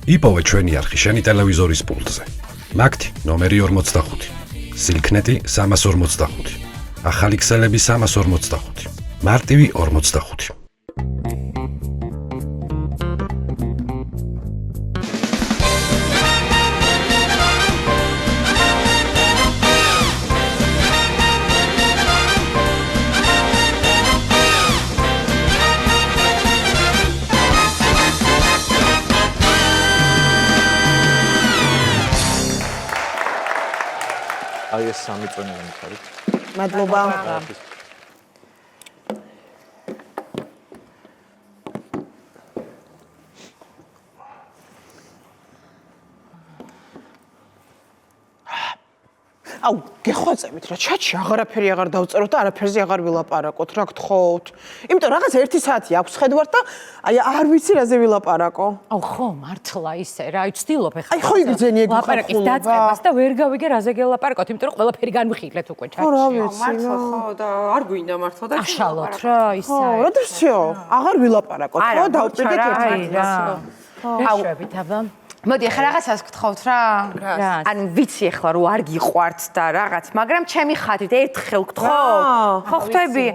იპოვე ჩვენი არხი შენი ტელევიზორის პულტზე. მაგთი ნომერი 45, სილქნეტი 345, ახალი ქსელები 345, მარტივი 45. აი ეს სამი წვენი მომხარით. მადლობა. აუ, გეხვეწებით რა, ჩატში აღარაფერი აღარ დავწეროთ და არაფერზე აღარ ვილაპარაკოთ, რა გთხოვთ. იმიტომ რაღაც 1 საათი აქვს ხედვართ და აი არ ვიცი რაზე ვილაპარაკო. აუ ხო, მართლა ისე რა, ვცდილობ ეხლა. აი ხო იგრძენი ეგ ლაპარაკის დაწყებას და ვერ გავიგე რაზე გელაპარაკოთ, იმიტომ რომ ყველაფერი განვიხილეთ უკვე ჩატში. რა ვიცი, მართლა ხო და არ გვინდა მართლა და აშალოთ რა, ისე. რა დავშიო? აღარ ვილაპარაკოთ, ხო, დავუპირდეთ ერთმანეთს. აუ, შვებით აბა. მოდი ახლა რაღაცას გთხოვთ რა. ანუ ვიცი ახლა რომ არ გიყვართ და რაღაც, მაგრამ ჩემი ხათით ერთხელ გთხოვ. ხო ხვდები?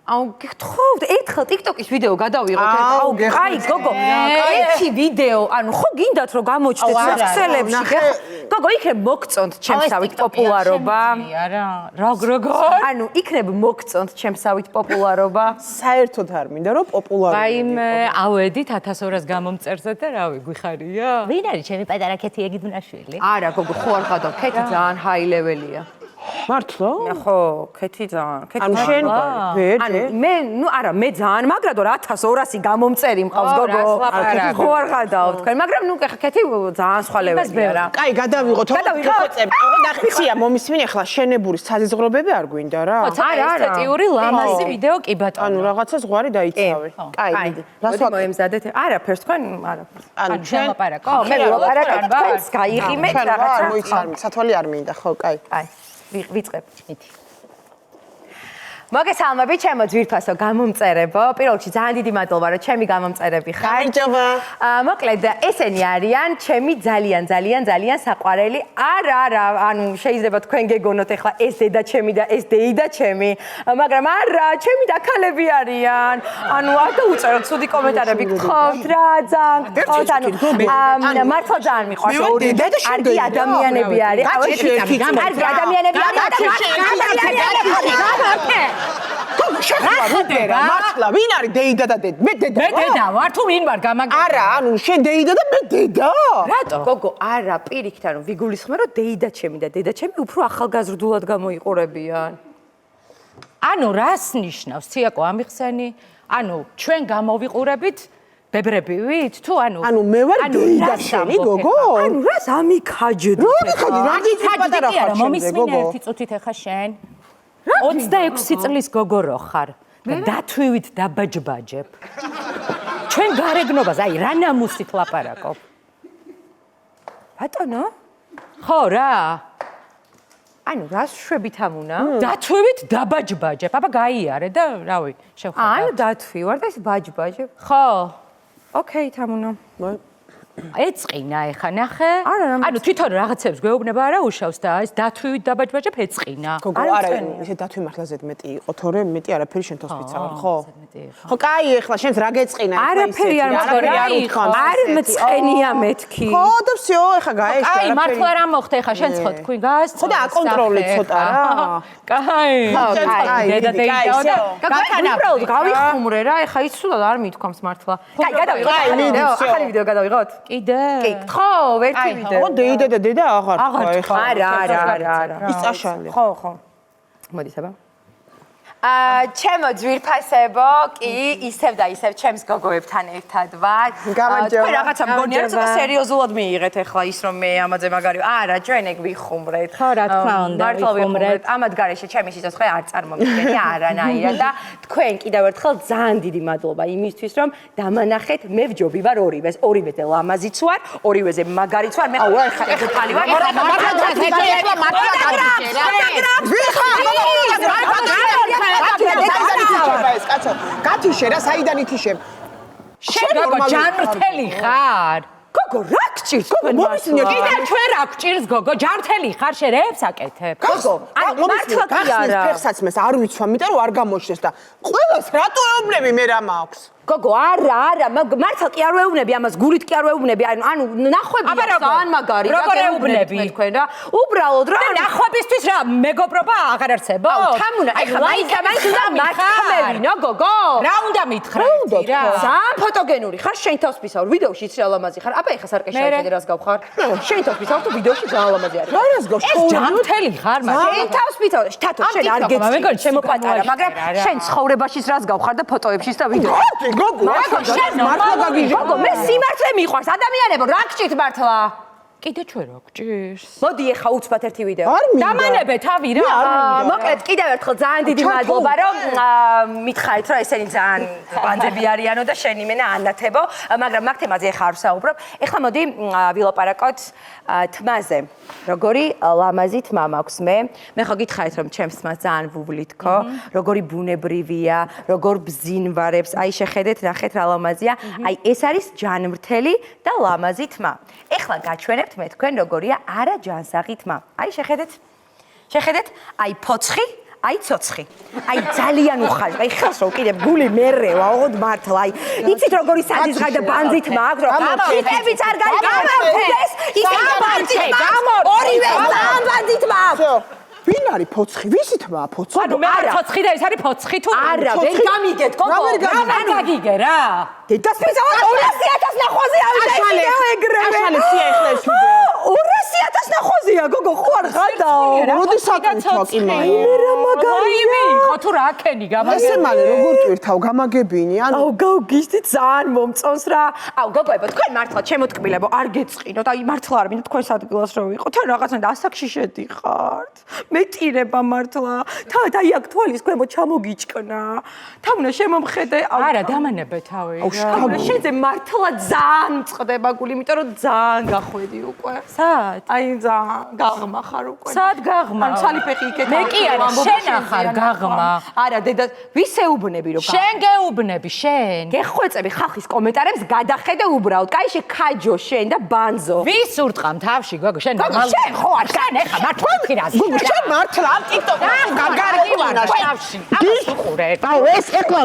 აუ გთხოვთ, ერთხელ TikTok-ის ვიდეო გადავიღოთ. აუ კაი გოგო, ერთი ვიდეო, ანუ ხო გინდათ რომ გამოჩნდეთ სოციალებში. გოგო, იქნებ მოგწონთ ჩემსავით პოპულარობა. არა, როგორ? ანუ იქნებ მოგწონთ ჩემსავით პოპულარობა. საერთოდ არ მინდა რომ პოპულარული. ვაიმე, ავედით 1200-ს გამომწერზე და რავი, გვიხარია? ვინ არის ჩემი პატარა ქეთი ეგიდუნაშვილი? არა გოგო, ხო არ გადავ, ქეთი ძალიან high level-ია. მართლა? ხო, ქეთი ძალიან, ქეთი. ანუ შენ ვერ ანუ მე, არა, მე ძალიან მაგრად 1200 გამომწერი მყავს გოგო. ხო არ გადავ თქვენ, მაგრამ ნუ ქეთი ძალიან სხვა level-ია რა. კაი, გადავიღოთ, გეხვეწებით. ნახეცია მომისმინე ახლა შენებური საზღვრებები არ გვინდა რა. არა, ესთეტიური ლამაზი ვიდეო კი ბატონო. ანუ რაღაცა ზღვარი დაიცავე. კაი, მოდი მოემზადეთ. არაფერს თქვენ, არაფერს. ანუ შენ ლაპარაკო? მე ვლაპარაკობ, თქვენს გაიღიმეთ რაღაცა. არ მოიცარმი, სათვალე არ მინდა, ხო, კაი. აი, ვიწყებ. მოგესალმებით, ჩემო ძვირფასო გამომწერებო. პირველ რიგში ძალიან დიდი მადლობა, რომ ჩემი გამომწერები ხარ. გამარჯობა. მოკლედ, ესენი არიან ჩემი ძალიან საყვარელი. არა, ანუ შეიძლება თქვენ გეგონოთ ახლა ეს დედა ჩემი და ეს დეიდა ჩემი, მაგრამ არა, ჩემი დაქალები არიან. ანუ არ დაუწეროთ ცუდი კომენტარები გთხოვთ რა, ძალიან გთხოვთ. ანუ მართლა ძალიან მიყვარს ორი და კარგი ადამიანები არის. კარგი ადამიანები არის. შეხვდარა მართლა ვინ არის დეიდა და დედა? მე დედა მე დედა ვარ თუ ვინ ვარ გამაგე? არა, ანუ შენ დეიდა და მე დედა? რატო? გოგო, არა, პირიქით, ანუ ვიგულისხმე რომ დეიდა ჩემი და დედა ჩემი უფრო ახალგაზრდულად გამოიყურებიან. ანუ რას ნიშნავს ციაკო ამიხსენი? ანუ ჩვენ გამოვიყურებით ბებრებივით თუ ანუ მე ვარ დეიდა შენი გოგო? ანუ რას ამიქაჯდით? რა გიწვადა არა მომისმინე ერთი წუთით ახლა შენ 26 წლის გოგო რო ხარ და დათვივით დაბაჯბაჯებ. ჩვენ გარეგნობას აი რა ნამუსით ლაპარაკობ. ბატონო? ხო რა. ანუ რას შვებით ამუნა? დათვივით დაბაჯბაჯებ. აბა გაიარე და რავი, შევხედა. ანუ დათვი ვარ და ეს ბაჯბაჯებ. ხო. ოკეი, თამუნა. ეწყინა ეხა ნახე. ანუ თვითონ რაღაცებს გვეუბნება არა უშავს და ეს დათვივით დაბაჯბაჯებ ეწყინა. გოგო, არა, ესე დათვი მართლა ზედმეტი იყო, თორე მეტი არაფერი შენ თავს ვიცავარ, ხო? ხო, კაი, ეხლა შენს რა გეწყინა? არაფერი არ მწყენია მეთქი. ხო, და всё, ეხლა გაეშვა. კაი, მართლა რა მოხდა ეხლა შენ ცხოთქვი გას? ხო და აკონტროლე ცოტა რა. კაი. დედა დეიდა და გაგანაბრალ გავიხუმრე რა, ეხლა იცუდად არ მithქვამს მართლა. კაი, გადავიღოთ ახალი ვიდეო გადავიღოთ? კიდე? კი, ხო, ერთი ვიდეო. ხო, დეიდა და დედა აღარ თქვა ეხლა. არა. ის წაშალე. ხო. მოდი საბა. ჩემო ძვირფასებო, კი, ისევ და ისევ ჩემს გოგოებთან ერთად ვარ. გამარჯობა. თქვენ რაღაცა მგონია რომ ცოტა სერიოზულად მიიღეთ ახლა ის რომ მე ამაზე მაგარი არა, ჩვენ ეგ ვიხუმრეთ. ხო, რა თქმა უნდა, ვიხუმრეთ. ამათ გარეშე ჩემი სიცოცხლე არ წარმომიდგენია არანაირად და თქვენ კიდევ ერთხელ ძალიან დიდი მადლობა იმისთვის რომ დამანახეთ, მე ვჯობი ვარ ორივეს, ორივეზე ლამაზიც ვარ, ორივეზე მაგარიც ვარ, მე ხალი ვარ. გათიშე რა საიდან ითიშებ? შენ გოგო ჯანმრთელი ხარ? გოგო, რა გჭირს თქვენ მომისმინე, მართლა? კიდევ ჩვენ რა გვჭირს გოგო, ჯანმრთელი ხარ, შენ რეებს აკეთებ. გოგო, ანუ მართლა კი არა. ფეხსაცმელს არ ვიცვა, იმიტომ რომ არ გამოჩნდეს და ყველას რატო ეუბნები მე რა მაქვს? გოგო, არა, მართლა კი არ ვეუბნები ამას, გულით კი არ ვეუბნები, ანუ ნახვები ძალიან მაგარი, როგორ ეუბნები თქვენ რა. უბრალოდ რა, ნახვებისთვის რა, მეგობრობა აღარ არსებობს? თამუნა, ეხლა მაინც უნდა მართმევინო, გოგო. რა უნდა მითხრა? რა? ძალიან ფოტოგენური ხარ, შენ თავს ვისაურ, ვიდეოში ძალიან ლამაზი ხარ. აბა ეხლა სარკე შეხედე რას გავხარ. შენ თავს ვისაურ თუ ვიდეოში ძალიან ლამაზი არის. რა რას გავ? ეს ჯანმრთელი ხარ, მაგრამ შენ თავს ვისაურ, თათო შენ არ გეცი, შემოპატარა, მაგრამ შენ ცხოვრებაშიც რას გავხარ და ფოტოებშიც და ვიდეოში. გოგო, მართლა გაგიჟე. გოგო, მე სიმართლე მიყვარს, ადამიანებო, რა გჭირთ მართლა? კიდე ჩვენ რა გვჭირს? მოდი ახლა უცბად ერთი ვიდეო. არ მინდა. დამანებე თავი რა. მოკლედ კიდევ ერთხელ ძალიან დიდი მადლობა რომ მითხარით რომ ესენი ძალიან ბანძები არიანო და შენ იმენა ანათებო, მაგრამ მაგ თემაზე ახლა არ ვსაუბრობ. ახლა მოდი ვილაპარაკოთ თმაზე. როგორი ლამაზი თმა მაქვს მე. მე ხო გითხარით რომ ჩემს თმას ძალიან ვუვლით ხო? როგორი ბუნებრივია, როგორ ბზინვარებს. აი შეხედეთ, ნახეთ რა ლამაზია. აი ეს არის ჯანმრთელი და ლამაზი თმა. ახლა გაჩვენებთ მე თქვენ როგორია არა ჯანსაღი თმა. აი შეხედეთ, აი ფოცხი, აი ცოცხი. აი ძალიან უხალე. აი ხელს რო კიდე გული მერევა, ოღონდ მართლა. აი იცით როგორი სადიზღა და ბანძი თმა აქვს, რომ ტიპებიც არ გამორჩეს. ისე ბანძი თმა. ორივე ძალიან ბანძი თმა აქვს. ვინ არის ფოცხი? ვისი თმა ფოცხი? ანუ მე არ ცოცხი და ეს არის ფოცხი თუ არა, ვერ გამიგეთ, გოგო. რა გაგიგე რა? დედასპიცა 200.000 ნახვაზე ავიდა ეგრევე. აშალე სია ეხლა ეს ვიდეო. 200.000 ნახვაზეა, გოგო, ხო არ ხადაო? როდი საკუთვა კი მაი? რა მაგარია. იყო თუ რა ქენი ესე გამაგე. მალე როგორ ტვირთავ გამაგებინი? ანუ აუ გავგისდით ძალიან მომწონს რა. აუ გოგოებო, თქვენ მართლა ჩემოთკბილებო, არ გეწყინოთ. აი მართლა არ მინდა თქვენს ადგილას რო ვიყო. თან რაღაცნაირად ასაკში შედიხართ. მეტირება მართლა. თავად აი აქ თვალის ქვემო ჩამოგიჭკნა. თამუნა შემომხედე. არა, დამანებე თავი. თამუნა შენზე მართლა ძალიან მწყდება გული, იმიტომ რომ ძალიან გახვედი უკვე. სად? აი ძალიან გაღმა ხარ უკვე. სად გაღმა? ან ცალი ფეხი იქეთ. მე კი არა, შენ ახარ გაღმა. არა, დედა, ვის ეუბნები რომ შენ გეუბნები, შენ. გეხვეწები ხალხის კომენტარებს, გადახედე უბრალოდ. კაიში ქაჯო შენ და ბანზო. ვის ურტყამ თავში, გოგო, შენ შენ ხო არ შენ ეხა მართლა ფირას. გოგო შენ მართლა ამ ტიკტოკში გაგარები ვარ თავში. ამას უყურე. აუ ეს ეხლა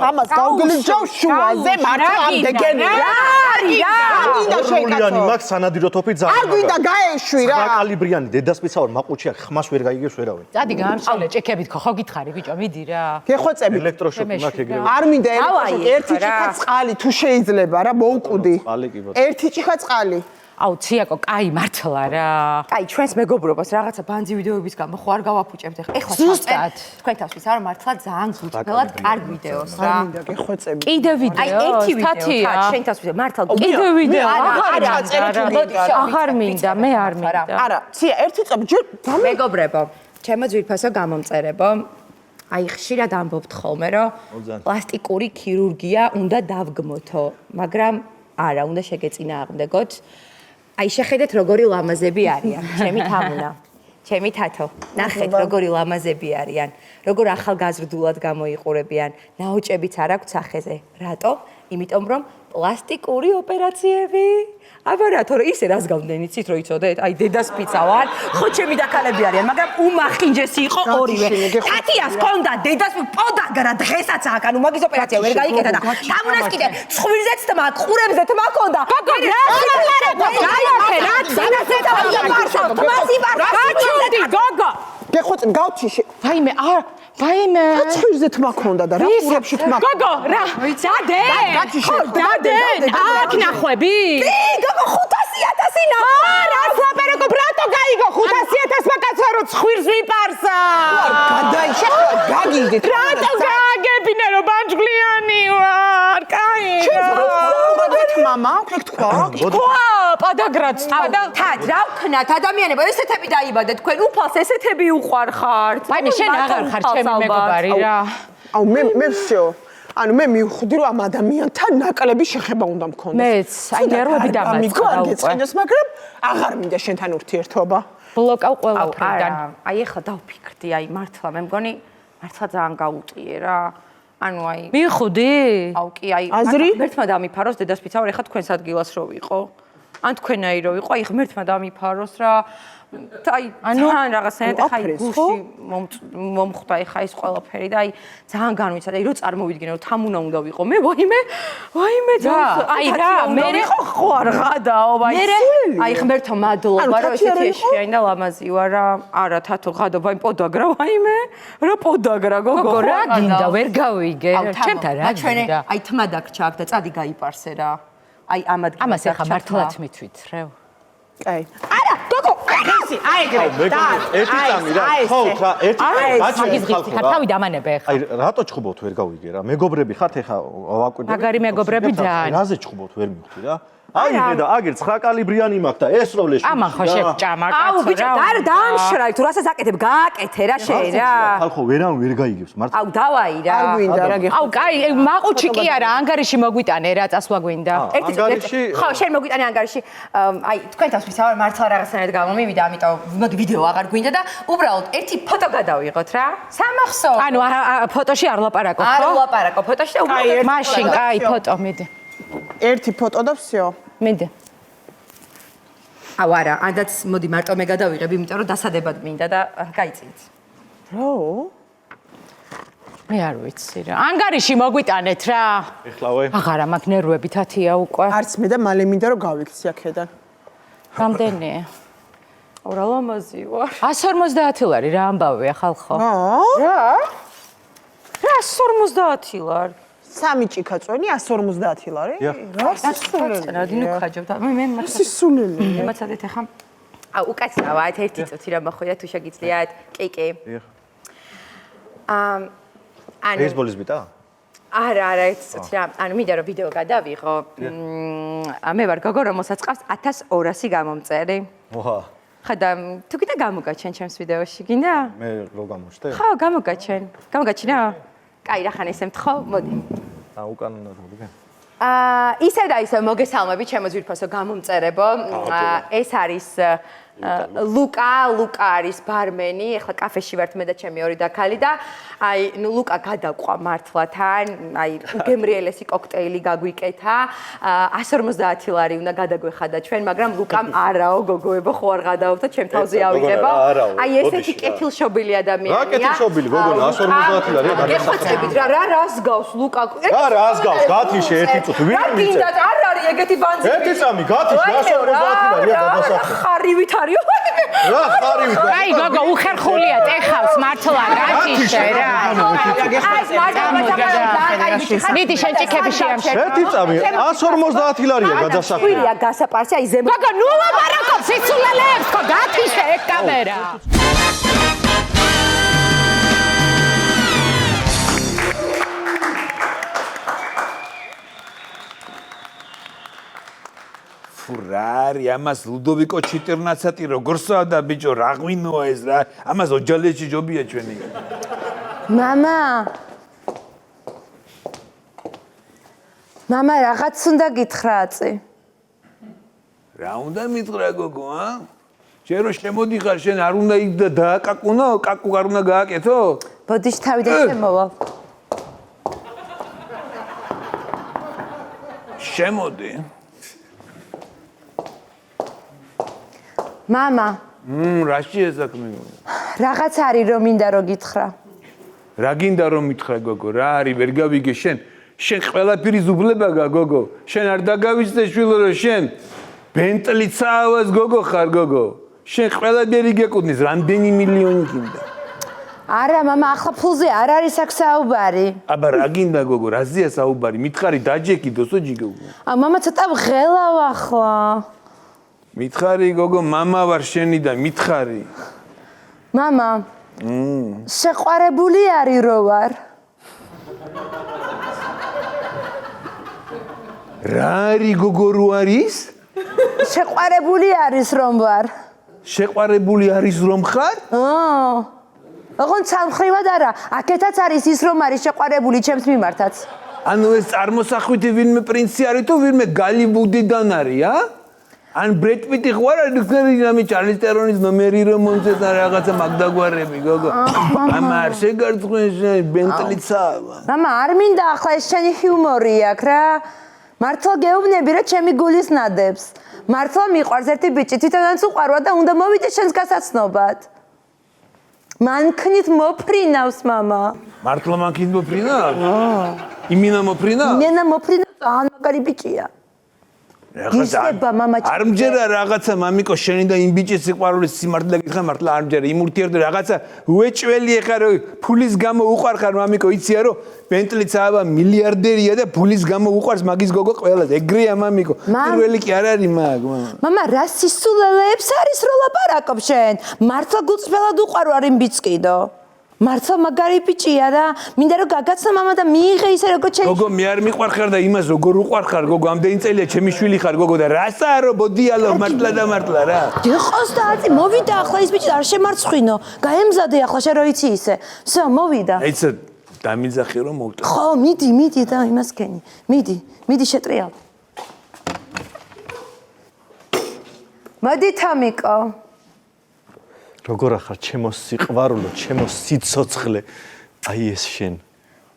ამას გავგლიჯავ შუაზე მართლა ამ დეგენი რა გინდა გულიანი შეკაცო მაგ სანადირო თოფი ძალიან არ გვინდა გაეშვი რა კალიბრიანი დედასპიცა ვარ მაყუჩია ხმას ვერ გაიგებს ვერავინ წადი გამშალე ჭექებით ხო გითხარი ბიჭო მიდი რა. გეხვეწები ელექტროშოკი მაგ ეგრევე არ მინდა ელექტროშოკი ერთი რა. ჭიქა წყალი თუ შეიძლება რა მოუკვდი წყალი კი ბატონო. ერთი ჭიქა წყალი აუ ციაკო, კაი მართლა რა. აი ჩვენს მეგობრობას რაღაცა ბანძი ვიდეოების გამო ხო არ გავაფუჭებთ ახლა ზუსტად. თქვენ თავის არ მართლა ძალიან გულწრფელად კარგ ვიდეოს რა. არ მინდა გეხვეწები კიდე ვიდეო. აი ერთი ვიდეო თათია. თან შენ თავს მართლა კიდე ვიდეო. არა, წერილი მინდა. აღარ მინდა, მე არ მინდა. არა ცია ერთი წამი ჯერ მეგობრებო, ჩემო ძვირფასო გამომწერებო, აი ხშირად ამბობთ ხოლმე, რომ პლასტიკური ქირურგია უნდა დავგმოთო, მაგრამ არა, უნდა შეგეწინააღმდეგოთ. აი შეხედეთ როგორი ლამაზები არიან, ჩემი თამუნა, ჩემი თათო. ნახეთ როგორი ლამაზები არიან, როგორ ახალგაზრდულად გამოიყურებიან, ნაოჭებიც არ აქვს სახეზე. რატო? იმიტომ რომ პლასტიკური ოპერაციები. აბა რა, თორე ისე რას გავდენ იცით რომ იცოდეთ? აი დედასპიცა ვარ, ხო ჩემი დაქალები არიან, მაგრამ უმახინჯესი იყო ორივე. თათიას ჰქონდა დედასპიცა პოდაგრა დღესაც აქ, ანუ მაგის ოპერაცია ვერ გაიკეთა და თამუნას კიდე ცხვირზეც თმა, ყურებზე თმა ჰქონდა. გოგო, რა გაიაფე, რა დედასპიცა ვარ, თმას იბარ. გაჩუნდი, გოგო. გეხვეწები გავჩი ვაიმე, არ, ვაიმე. ცხვირზე თმა ქონდა და რა ყურებში თმა გოგო, რა, დადენ, აქ ნახვები. გოგო 500.000 ნა. რა ლაპარაკობ, რატო გაიგო 500.000 მაკაცო რო ცხვირს ვიპარსა. გადაიშე გაგიგდით რატო გააგებინე რომ ბანჯგლიანი ვარ, კაი. მამა აქ თქვა ყვა, პადაგრაც, თად რა ვქნათ ადამიანებო, ესეთები დაიბადეთ თქვენ, უფალს ესეთები უყვარხართ. ვაიმე, შენ აღარ ხარ ჩემი მეგობარი რა. აუ მე всё ანუ მე მივხვდი რომ ამ ადამიანთან ნაკლები შეხება უნდა მქონდეს. მეც, აი ნერვები დამაწყდა უკვე. მაგრამ აღარ მინდა შენთან ურთიერთობა. ბლოკავ ყველაფრიდან. აი ეხლა დავფიქრდი, აი მართლა მე მგონი მართლა ძალიან გაუტყიე რა. ანუ აი მიხუდი? აუ კი აი აზრი? ერთმა დამიფაროს დედასპიცა ვარ ეხლა თქვენს ადგილას რო ვიყო. ან თქვენაირო იყო, აი ღმერთმა დამიფაროს რა. აი თან რაღაცნაირად ხა აი გულში მომხვდა ხა ეს ყველაფერი და აი ძალიან განვიცადა, აი რო წარმოვიდგინე რომ თამუნა უნდა ვიყო მე, ვაიმე აი რა, მე ხო არ ღადაო, აი ღმერთო მადლობა რომ ესეთი ეშიანი და ლამაზი ვარ რა. არა თათო ღადობა იმ პოდაგრა, ვაიმე რა პოდაგრა გოგო რა გინდა ვერ გავიგე ჩემთან რა გინდა აი თმა დაგრჩა აქ და წადი გაიპარსე რა. აი ამას ახლა მართლაც მithვით კაი. არა, გოგო, აი ეგრე. ერთი წამი რა, ხო რა, ერთი მაგის ღირსი ხარ, თავი დამანებე ახლა. აი რატო ჩხუბობთ ვერ გავიგე რა. მეგობრები ხართ ეხა ვაკვირდები. მაგარი მეგობრები ძალიან. რაზე ჩხუბობთ ვერ მივხვდი რა. აი ხედა, აგერ 9 კალიბრიანი მაქვს და ეს როლეში. ამან ხო შეჭამა კაცო რა. აუ ბიჭო, დაამშრალი, თუ რასაც აკეთებ, გააკეთე რა შე რა. ხალხო ვერან ვერ გაიგებს მართლა. აუ დავაი რა. არ გვინდა რა გეხო. აუ კაი, მაყუჩი კი არა, ანგარიში მოგვიტანე რა, წასვლა გვინდა. ხო, შენ მოგვიტანე ანგარიში. აი, თქვენთან ვისაუბრე მართლა რაღაცნაირად გამომივიდა, ამიტომ მოდი ვიდეო აღარ გვინდა და უბრალოდ ერთი ფოტო გადავიღოთ რა. სამახსო. ანუ ფოტოში არ ლაპარაკობ, ხო? არ ლაპარაკო ფოტოში და უბრალოდ მაშინ, კაი, ფოტო მიდი. ერთი ფოტო და всё. მიდი. აუ არა, ანდაც მოდი მარტო მე გადავიღებ, იმიტომ რომ დასადებად მინდა და გაიწინეთ. რო? მე არ ვიცი რა. ანგარიში მოგვიტანეთ რა. ეხლავე. აღარა მაქვს ნერვები თათია უკვე. არც მე და მალე მინდა რომ გავიქცი აქედან. რამდენია? აუ რა ლამაზი ვარ. 150 ლარი რა ამბავია ხალხო. რა? რა 150 ლარი? სამი ჭიქა წვენი 150 ლარი? რა სისულელი. რა დინო ხაჯობ და მე სისულელი. მემაცადეთ ახლა. აუ უკაცრავა, ერთი წუთი რა მოხვიდა თუ შეგიძლიათ. კი. ანუ ბეისბოლის ბიტა? არა, ერთი წუთი რა. ანუ მინდა რომ ვიდეო გადავიღო. მე ვარ გოგო, რომელსაც ყავს 1200 გამომწერი. ოჰა. ხადა, თუ კიდე გამოგაჩენ ჩემს ვიდეოში, გინდა? მე რო გამოჩნდე? ხო, გამოგაჩენ. გამოგაჩინა? კაი, რა ხან ისე მთხოვ, მოდი. უკანონოდ მოგიგე. ისე და ისე მოგესალმები ჩემო ძვირფასო გამომწერებო. ეს არის ლუკა არის ბარმენი, ეხლა კაფეში ვართ მე და ჩემი ორი დაქალი და აი, ნუ ლუკა გადაყვა მართლა თან, აი, უგემრიელესი კოქტეილი გაგვიკეთა. 150 ლარი უნდა გადაგვეხადა ჩვენ, მაგრამ ლუკამ არაო, გოგოებო, ხო არ გადააქვს და ჩემ თავზე ავიღებო. აი, ესეთი კეთილშობილი ადამიანია. რა კეთილშობილი, გოგონა, 150 ლარია გადასახადი. გეხოცებით რა, რას გავს ლუკა? რა რას გავს? გათიშე ერთი წუთი, ვინ მიწე? რა გინდა, არ არის ეგეთი ბანძი. ერთი წამი გათიშე 150 ლარია გადასახადი. ხარივით არის. რა ხარივით? აი გოგო უხერხულია ტეხავს მართლა გათიშე რა. მიდი შენ ჭიქები შეამშე. ერთი წამი 150 ლარია გადასახადი. ხვირია გასაპარსი, აი ზემო. გოგო ნუ ლაპარაკობ სიცულელეებს ხო გათიშე ეგ კამერა. ფურარი, ამას ლუდოვიკო ჩიტერნაცატი როგორსაა და ბიჭო, რა ღვინოა ეს რა? ამას ოჯალეთში ჯობია ჩვენი. მამა, რაღაც უნდა გითხრააწი. რა უნდა მითხრა გოგო, ა? შენ რო შემოდიხარ, შენ არ უნდა იქ და დააკაკუნო, კაკუ არ უნდა გააკეთო? ბოდიში თავიდან შემოვალ. შემოდი. მამა, რა შეესაქმე? რაღაც არის რომ მინდა რომ გითხრა. რა გინდა რომ მითხრა გოგო? რა არის ვერ გავიგე შენ? შენ ყველაფერი ზუბლებაგა გოგო. შენ არ დაგავიწყდე შვილო რომ შენ ბენტლი წავას გოგო ხარ გოგო. შენ ყველაფერი გეკუთვნის, რამდენი მილიონი გინდა? არა, მამა, ახლა ფულზე არ არის აქ საუბარი. აბა რა გინდა გოგო? რაზეა საუბარი? მითხარი დაჯექი დოსოჯი გოგო. მამა, ცოტა ვღელავ ახლა. მითხარი გოგო, მამა ვარ შენი და მითხარი. მამა, შეყვარებული არის რო ვარ. რა არის გოგო რო არის? შეყვარებული არის რომ ვარ. შეყვარებული არის რომ ხარ? ოღონდ სამხრივად არა, აქეთაც არის ის რომ არის შეყვარებული ჩემს მიმართაც. ანუ ეს წარმოსახვითი ვინმე პრინცი არის თუ ვინმე გალიბუდიდან არის, ა? ან ბრედ პიტი ხوار არის რამე ჩარლის ტერონის ნომერი რომ მომწეს და რაღაცა მაგდაგვარები გოგო. მამა არ შეგარწმუნე ბენტლი წავა. მამა, არ მინდა ახლა ეს შენი ჰიუმორი აქვს რა. მართლა გეუბნები რა ჩემი გულის ნადებს. მართლა მიყვარს ერთი ბიჭი, თვითონაც უყვარვა და უნდა მოვიდე შენს გასაცნობად. მანქნით მოფრინავს მამა. მართლა მანქით მოფრინავს? იმინა მოფრინავს? მენა მოფრინავს, ან მაგარი ბიჭია. გისება მამა. არ მჯერა რაღაცა მამიკო შენი და იმ ბიჭის სიყვარულის სიმართლე გითხრა მართლა არ მჯერა იმ ურთიერთო რაღაცა უეჭველი ეხა რომ ფულის გამო უყვარხარ მამიკო იცია რომ ბენტლიც აბა მილიარდერია და ფულის გამო უყვარს მაგის გოგო ყველაზე ეგრეა მამიკო პირველი კი არ არის მაგ მამა რა სისულელეებს არის რო ლაპარაკობ შენ მართლა გულწრფელად უყვარვარ იმ ბიჭს კიდო მართლა მაგარი ბიჭია და მინდა რომ გაგაცნო მამა და მიიღე ისე როგორ ჩემი გოგო მე არ მიყვარხარ და იმას როგორ უყვარხარ გოგო ამდენი წელია ჩემი შვილი ხარ გოგო და რასაა რომ ბოდიალო მართლა და მართლა რა გიყოს და აწი მოვიდა ახლა ის ბიჭი არ შემარცხინო გაემზადე ახლა შენ რო იცი ისე всё მოვიდა აიცა დამიძახე რომ მოვტა ხო მიდი და იმას გენი მიდი შეტრიალ მოდი თამიკო როგორ ახარ ჩემო სიყვარულო, ჩემო სიცოცხლე. აი ეს შენ.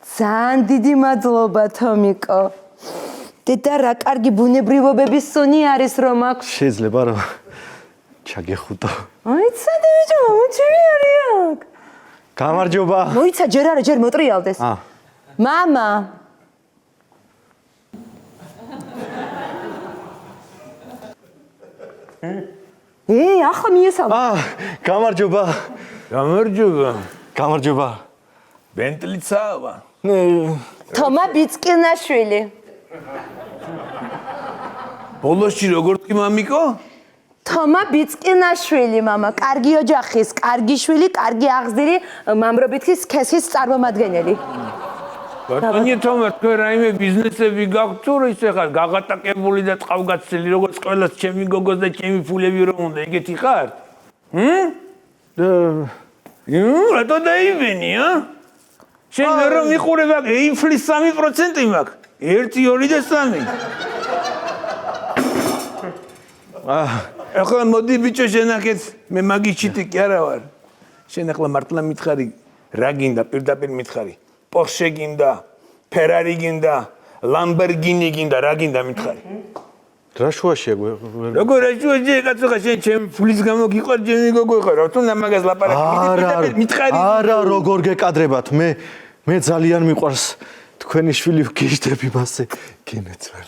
ძალიან დიდი მადლობა თომიკო. დედა რა კარგი ბუნებრივობების სუნი არის რომ აქვს. შეიძლება რომ ჩაგეხუტო. მოიცადე ბიჭო, მომჩვი არის აქ. გამარჯობა. მოიცა ჯერ არა, ჯერ მოტრიალდეს. მამა. ახლა მიესალმე. გამარჯობა. გამარჯობა. ბენტლიცაა. თომა ბიცკინაშვილი. ბოლოსში როგორ თქვი მამიკო? თომა ბიცკინაშვილი, მამა, კარგი ოჯახის, კარგი შვილი, კარგი აღზრდილი, მამრობითი სქესის წარმომადგენელი. ბატონი თომა, თქვენ რაიმე ბიზნესები გაქვთ თუ ისე ხარ გაღატაკებული და წყავგაცილი, როგორც ყველას ჩემი გოგოს და ჩემი ფულები რომ უნდა, ეგეთი ხარ? რატო დაიბენი, შენ რომ მიყურება ინფლის 3% მაქვს. 1, 2 და 3. ახლა მოდი ბიჭო შენ აქეთ მე მაგის ჩიტი კი არა ვარ. შენ ახლა მართლა მითხარი რა გინდა პირდაპირ მითხარი. Porsche გინდა, Ferrari გინდა, Lamborghini გინდა, რა გინდა მითხარი. რა შუაშია როგორ რა შუაშია კაცო ხა შენ ჩემ ფულის გამო გიყვარ ჩემი გოგო ხარ რა თუნდა მაგას ლაპარაკი მითხარი. არა როგორ გეკადრებათ მე ძალიან მიყვარს თქვენი შვილი გიждები მასე გენეცვალ.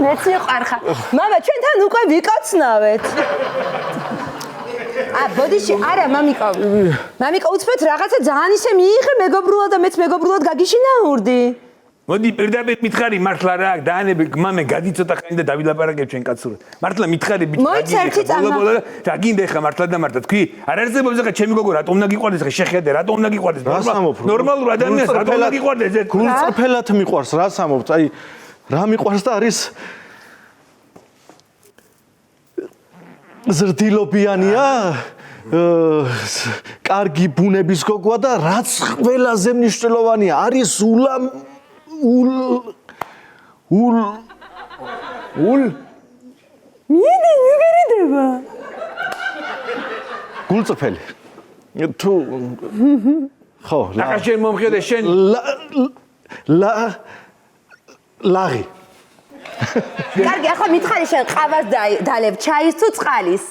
მეც მიყვარხა. მამა ჩვენთან უკვე ვიკოცნავეთ. ბოდიში არა მამიკო. მამიკო უცბეთ რაღაცა ძალიან ისე მიიღე მეგობრულად და მეც მეგობრულად გაგიშინაურდი. მოდი პირდაპირ მითხარი მართლა რა დაანები მამე გადი ცოტა ხანი და დავილაპარაკებ ჩვენ კაცურად. მართლა მითხარი ბიჭო რა გინდა ხა მართლა და მართლა თქვი არ არსებობს ხა ჩემი გოგო რატომ უნდა გიყვარდეს ხა შეხედე რატომ უნდა გიყვარდეს ნორმალურ ადამიანს რატომ უნდა გიყვარდეს გულწრფელად მიყვარს რა სამობთ აი რა მიყვარს და არის ზრდილობიანია კარგი ბუნების გოგოა და რაც ყველაზე მნიშვნელოვანია არის მიდი მიგერიდება გულწრფელი თუ ხო რა შენ მომხედე შენ ლაღი კარგი ახლა მითხარი შენ ყავას დალევ ჩაის თუ წყალის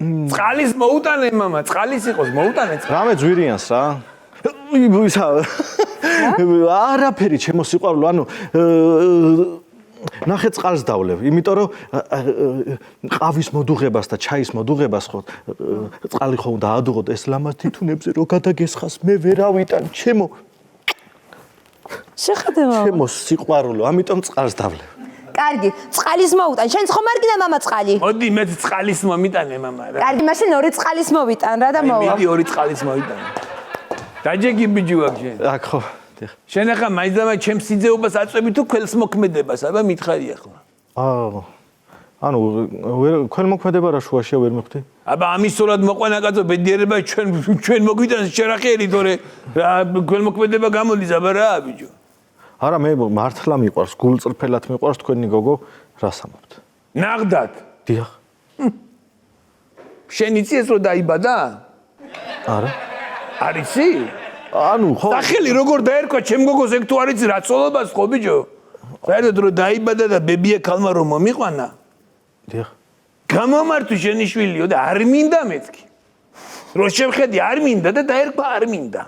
წყალის მოუტანე მამა წყალის იყოს მოუტანე რამე ძვირიანს რა ისა არაფერი ჩემო სიყვარულო ანუ ნახე წყალს დავლევ იმიტომ რომ ყავის მოდუღებას და ჩაის მოდუღებას ხო წყალი ხო უნდა ადუღოთ ეს ლამაზ თითუნებზე რო გადაგესხას მე ვერავიტან ჩემო შეხედე მამა ჩემო სიყვარულო ამიტომ წყალს დავლევ კარგი წყალის მოუტან შენ ხომ არ გინდა მამა წყალი მოდი მე წყალის მომიტანე მამა რა კარგი მაშინ 2 წყალის მოვიტან რა და მოვა მიდი 2 წყალის მოვიტანე დაჯეგი ბიჯუაკ შენ აქ ხო შენ ახლა მაინც და მაინც ჩემს სიძეობას აწვევი თუ ქველს მოქმედებას აბა მითხარი ახლა ანუ ქველმოქმედება რა შუაშია ვერ მივხვდი აბა ამისურად მოყვანა კაცო ბედიერება ჩვენ მოგვიტანს შერახელი თორე რა ქველმოქმედება გამოდის აბა რა ბიჯო არა მე მართლა მიყვარს გულწრფელად მიყვარს თქვენი გოგო რა სამობთ ნაღდად დიახ შენ იცი ეს რომ დაიბადა არა არიცი ანუ ხო სახელი როგორ დაერქვა ჩემ გოგოს ეგ თუ არ იცი რა ცოლობას ხო ბიჭო? საერთოდ რომ დაიბადა და ბებია ქალმა რომ მომიყვანა. დიახ. გამომართვი შენი შვილიო და არ მინდა მეთქი. რო შევხედი არ მინდა და დაერქვა არ მინდა.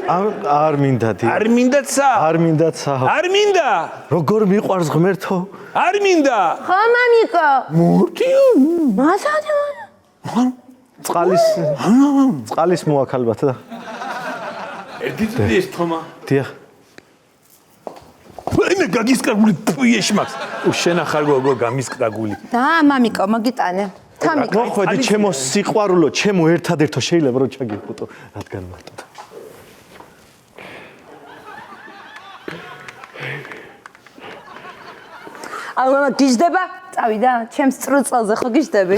არ მინდა დიახ. არ მინდაცა? არ მინდაცა. არ მინდა? როგორ მიყვარს ღმერთო? არ მინდა? ხო მამიკო მურტიო. მასადა წყალის მოაქ ალბათ და ერთი წუთი ეს თომა. დიახ. მე გაგისკრაგული პუიეში მაქვს. შენ ახარ გოგო გამისკრაგული. და მამიკო მოგიტანე თამიკო მოხვედი ჩემო სიყვარულო, ჩემო ერთადერთო შეიძლება რომ ჩაგიფუტო, რადგან მარტო. აუ მამა გიждდება? წავიდა ჩემს წრუწელზე ხო გიждები?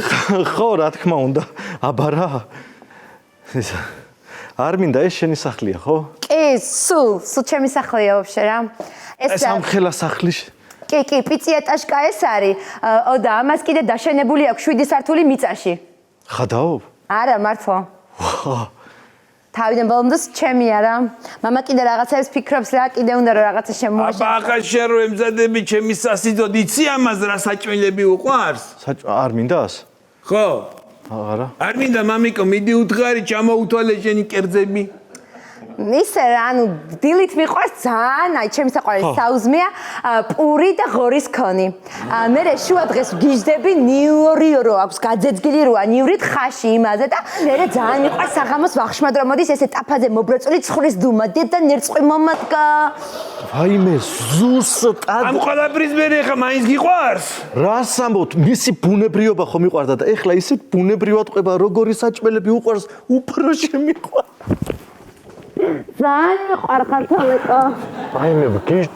ხო, რა თქმა უნდა. აბა რა. არ მინდა ეს შენი სახლია, ხო? კი, სულ ჩემი სახლია ვაფშე რა. ეს ამხელა სახლის კი, პიცია ტაშკა ეს არის. და ამას კიდე დაშენებული აქვს 7 სართული მიწაში. ხადაობ? არა, მართლა. თავიდან ბოლომდე ჩემი არა. მამა კიდე რაღაცებს ფიქრობს რა, კიდე უნდა რომ რაღაცა შემოაშენო. აბა ახლა შენ რო ემზადები ჩემი სასიძოდ იცი ამას რა საჭმელები უყვარს? არ მინდას? ხო. არა. არ მინდა მამიკო, მიდი უთხარი ჩამოუთვალე შენი კერძები. ისე რა, ანუ დილით მიყვარს ძალიან, აი ჩემი საყვარელი საუზმეა, პური და ღორის ქონი. მე შუა დღეს გიждები ნიუიორკი რო აქვს გაძეძგილი როა ნიურით ხაში იმაზე და მე ძალიან მიყვარს საღამოს ვახშმად რომ მოდის ესე ტაფაზე მობრაწული ცხრის დუმა და ნერწყვი მომადგა. ვაიმე, ზუსტად. ამ ყველაფრის მე ხა მაინც გიყვარს? რას ამბობთ? მისი ბუნებრიობა ხო მიყვარდა და ეხლა ისეთ ბუნებრივად ყובה, როგორი საჭმელები უყვარს, უფრო შემიყვარს. ძალიან მიყვარ ხართალეკო. ვაიმე, გიჟ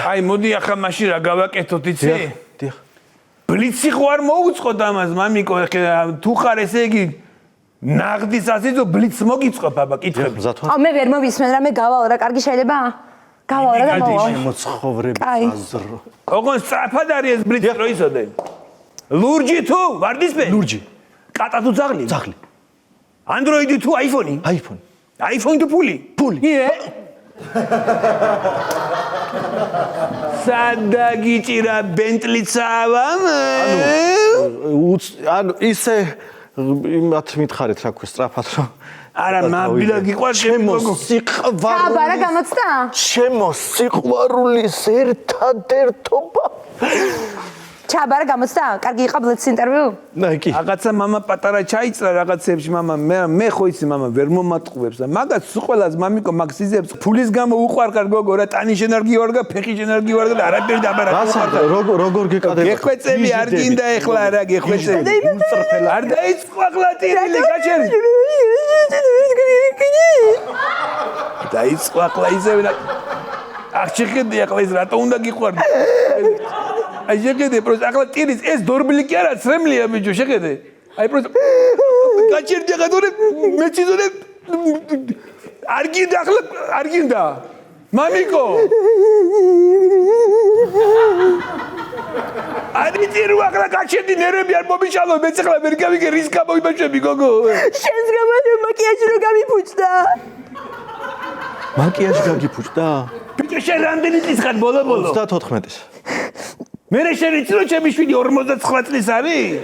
აი მოდი ახლა მაშინ რა გავაკეთოთ იცი? დიახ. ბლიცი ხო არ მოუწყოთ ამას მამიკო, თუ ხარ ესე იგი ნაღდის ასიზო ბლიც მოგიწყობ აბა კითხები. მზათვა. მე ვერ მოვისმენ რა მე გავალ რა კარგი შეიძლება? გავალ რა და მოვალ. მოცხოვრები აზრო. ოღონდ სწრაფად არის ეს ბლიცი რო იცოდე. ლურჯი თუ ვარდისფერი? ლურჯი. კატა თუ ძაღლი? ძაღლი. Android თუ iPhone-ი? iPhone. iPhone თუ ფული? ფული. სადაგიჭირა Bentley-ცა? ანუ ისე იმათ მითხარით რა ქვია სწრაფად რომ არა მაბილა გიყვარს ჩემო სიყვარული. აბა რა გამოცდა? ჩემო სიყვარულის ერთადერთობა. ჩაბარა გამოცდა? კარგი იყო ბლიც ინტერვიუ? კი. რაღაცა мама პატარა ჩაიწრა რაღაცებში мама მე ხო იცი мама ვერ მომატყუებს და მაგაც ყველას მამიკო მაგ სიზებს ფულის გამო უყვარკარ გოგო რა ტანი შენ არ გივარგა ფეხი შენ არ გივარგა და არაფერი დაბარა როგორ გეკადება გეხვეწები არ გინდა ეხლა რა გეხვეწები არ დაიწყო ახლა ტირილი გაჩერი დაიწყო ახლა ისევ რა არ შეხედი ახლა ის რატო უნდა გიყვარდი აი შეხედე პროს ახლა ტირის ეს დორბლი კი არა ცრემლია ბიჭო შეხედე აი პროს გაჩერდი ახლა დორე მეციდორე არ გინდა ახლა არ გინდა მამიკო არი ტირო ახლა გაჩერდი ნერვები არ მომიშალო მეც ახლა ვერ გავიგე რის გამოიმაჩები გოგო შენს გამო მაკიაჟი რო გამიფუჭდა მაკიაჟი გაგიფუჭდა ბიჭო შენ რამდენი წლის ხარ ბოლო 34-ის მე შენ იცი რომ ჩემი შვილი 59 წლის არის?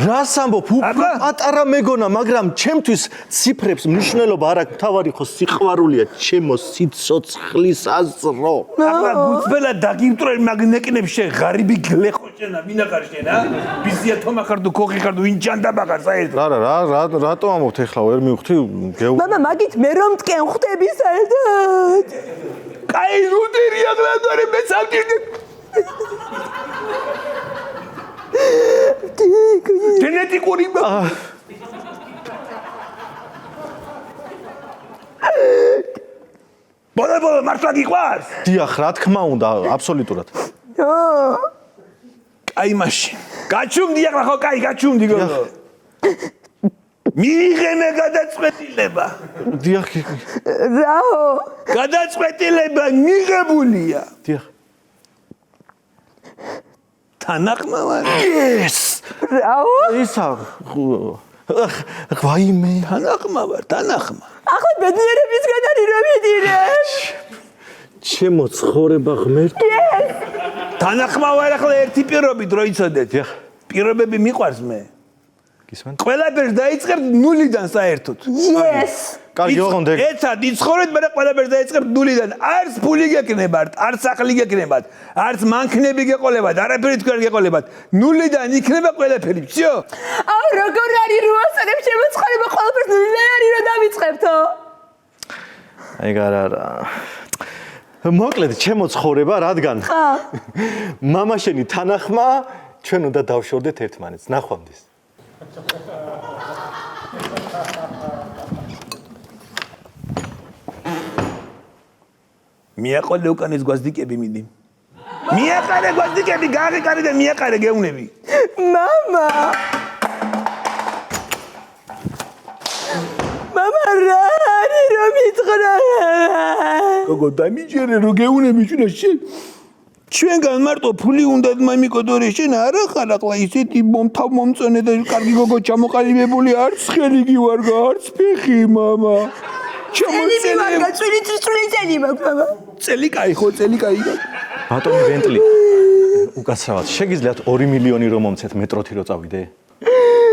რას ამბობ? უფრო პატარა მეგონა, მაგრამ ჩემთვის ციფრებს მნიშვნელობა არ აქვს, თავარი ხო სიყვარულია, ჩემო სიცოცხლის აზრო. ახლა გუწბელა დაგიმტრე მაგნეკნებს შენ ღარიბი გლეხო შენა, ვინ ახარ შენ, ა? ბიზია თომა ხარ თუ ქოხი ხარ თუ ვინ ჯანდა მაგარ საერთოდ? რატო ამბობთ ეხლა ვერ მივხვდი? მამა მაგით მე რომ მტკენ ხვდები საერთოდ. კაი რუტერი ახლა დორე მე სამტირდი გენეტიკური ბოლო მართლა გიყვარს? დიახ, რა თქმა უნდა, აბსოლუტურად. კაი მაშინ. გაჩუმდი ახლა ხო, კაი გაჩუმდი გოგო. მიიღენე გადაწყვეტილება. დიახ. რაო? გადაწყვეტილება მიღებულია. დიახ. თანახმა ვარ. ეს ისა ვაიმე თანახმა ვარ, თანახმა. ახლა ბედნიერებისგან არის რომ მიდირე. ჩემო ცხოვრება ღმერთო თანახმა ვარ ახლა ერთი პირობით რო იცოდეთ. პირობები მიყვარს მე. გისმენთ? ყველაფერს დაიწყებთ ნულიდან საერთოდ. Yes. კარგი ოღონდ ეგ ეცად იცხოვრეთ, მე ყველაფერს დაიწყებთ ნულიდან. არც ფული გეკნებათ, არც სახლი გეკნებათ, არც მანქანები გეყოლებათ, არაფერი თქვენ გეყოლებათ. ნულიდან იქნება ყველაფერი, всё? აუ როგორ არის რო ასწრებ ჩემო ცხოვრება ყველაფერს ნულიდან არის რომ დავიწყებთო? ეგ არა. მოკლედ ჩემო ცხოვრება რადგან მამა შენი თანახმა ჩვენ უნდა დავშორდეთ ერთმანეთს. ნახვამდის. მიაყოლე უკანეს გვაზდიკები მიდი. მიაყარე გვაზდიკები, გააღეკარე და მიაყარე გეუნები. მამა რა არის რომ მითხრა? გოგო დამიჯერე რომ გეუნები შუნა შენ. ჩვენგან მარტო ფული უნდა მამიკოდორე შენ არა ხარ ახლა ისეთი მომთავ მომწონე და კარგი გოგო ჩამოყალიბებული არც ხელი გივარგა არც ფეხი მამა. წელი მამა. წელი კაი ხო წელი კაი. ბატონი ბენტლი უკაცრავად შეგიძლიათ 2 მილიონი რომ მომცეთ მეტროთი რო წავიდე?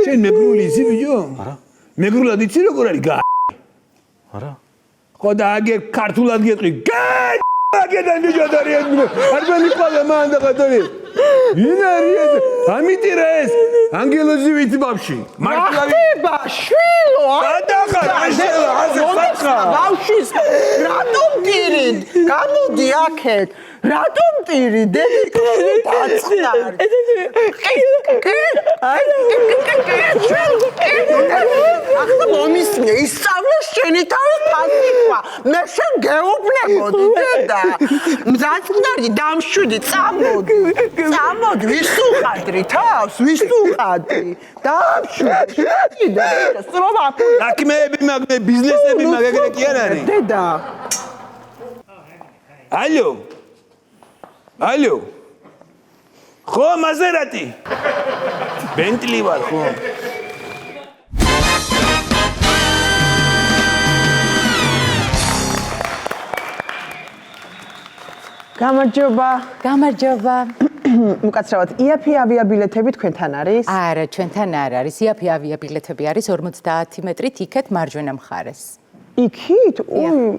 შენ მეგრული იცი ბიჭო? არა. მეგრულად იცი როგორ არის გა? არა. ხო და აგე ქართულად გეტყვი. აგედან ბიჭო დარიან. არ გამიყვანა მან და გადარი. ინარია ამიტი რა ეს ანგელოზი ვიცი ბავში. მართლავი ბაშვილო. გადახარ აშელა ასე საფხა. ბავშვის რატომ ტირიდ? გამოდი აქეთ. რატომ ტირიდ? დედიკი დაწყნარ. ახლა მომისმე ისწავლე შენი თავის ფასიქვა. მე შენ გეუბნებოდი დედა. მზადნარი დამშვიდი წამოდი. წამოდი ვისუხადრი თავს ვისუხადრი. დამშვიდი და სწრობა. საქმეები მაგ ბიზნესები მაგ ეგრე კი არ არის. დედა. ალო. ხო მაზერატი. ბენტლი ვარ ხო. გამარჯობა. უკაცრავად იაფი ავიაბილეთები თქვენთან არის? არა, ჩვენთან არ არის. იაფი ავიაბილეთები არის 50 მეტრით იქეთ მარჯვენა მხარეს. იქით?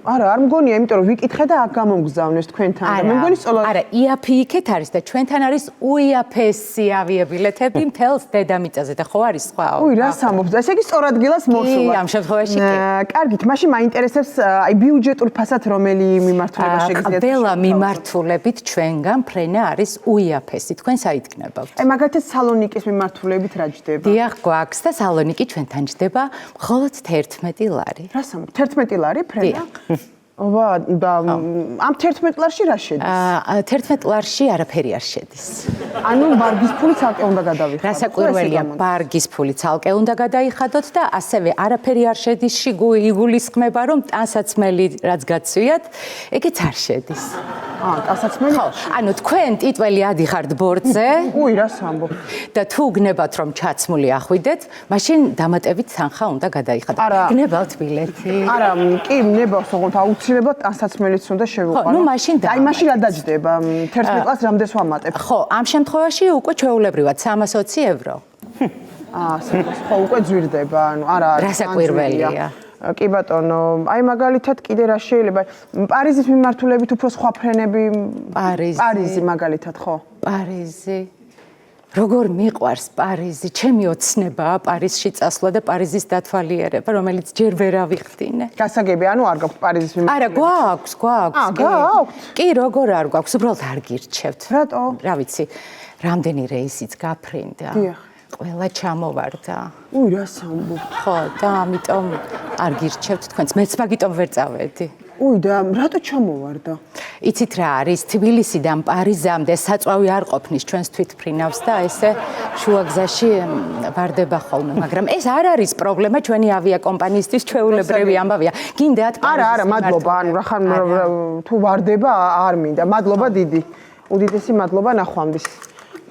არა, არ მგონია, იმიტომ რომ ვიკითხე და აქ გამომგზავნეს თქვენთან. და მე მგონი სწორად. არა, იაფი იქეთ არის და ჩვენთან არის უიაფესი ავიაბილეთები მთელს დედამიწაზე და ხო არის სხვა? რას ამბობს? ესე იგი სწორ ადგილას მოსულა. ამ შემთხვევაში კი. კარგით, მაშინ მაინტერესებს აი ბიუჯეტურ ფასად რომელი მიმართულება შეგიძლიათ? ყველა მიმართულებით ჩვენგან ფრენა არის უიაფესი. თქვენ საიდგნებავთ? აი მაგალითად სალონიკის მიმართულებით რა ჯდება? დიახ, გვაქვს და სალონიკი ჩვენთან ჯდება მხოლოდ 11 ლარი. რას ამბობ? 11 ლარი ფრენა? ვა და ამ 11 ლარში რა შედის? 11 ლარში არაფერი არ შედის. ანუ ბარგის ფული ცალკე უნდა გადავიხადოთ. რასაკვირველია, ბარგის ფული ცალკე უნდა გადაიხადოთ და ასევე არაფერი არ შედის იგულისხმება, რომ ტანსაცმელი რაც გაცვიათ, ეგეც არ შედის. ტანსაცმელი? ანუ თქვენ ტიტველი ადიხართ ბორცზე რას ამბობ? და თუ გნებავთ რომ ჩაცმული ახვიდეთ, მაშინ დამატებით თანხა უნდა გადაიხადოთ. გნებავთ ბილეთი? არა, კი, ნებავს, ოღონდ აუცილებლად ტანსაცმელიც უნდა შევიყვანო. ნუ მაშინ აი მაშინ რა დაჯდება? 11 კლასს რამდენს ვამატებ? ხო, ამ შემთხვევაში უკვე ჩვეულებრივად 320 евро. ხო, უკვე ძვირდება, ანუ არა, რასაკვირველია. კი ბატონო, აი მაგალითად კიდე რა შეიძლება? პარიზის მიმართულებით უფრო სხვა ფრენები? პარიზი მაგალითად, ხო? პარიზი. როგორ მიყვარს პარიზი? ჩემი ოცნებაა პარიზში წასვლა და პარიზის დათვალიერება, რომელიც ჯერ ვერ ავიხდინე. გასაგები, ანუ არ გაქვს პარიზის მიმართულებით? არა, გვაქვს. გაქვთ? კი, როგორ არ გვაქვს, უბრალოდ არ გირჩევთ. რატო? რა ვიცი, რამდენი რეისიც გაფრინდა. დიახ. ყველა ჩამოვარდა. რას ამბობ? ხო, და ამიტომ არ გირჩევთ თქვენს. მეც მაგიტომ ვერ წავედი. და რატო ჩამოვარდა? იცით რა არის? თბილისიდან პარიზამდე საწვავი არ ყოფნის ჩვენს თვითფრინავს და ესე შუაგზაში ვარდება ხოლმე, მაგრამ ეს არ არის პრობლემა ჩვენი ავიაკომპანიისთვის, ჩვეულებრივი ამბავია. გინდათ პარიზის? არა, მადლობა, ანუ რახან თუ ვარდება არ მინდა. მადლობა დიდი. უდიდესი მადლობა ნახვამდის.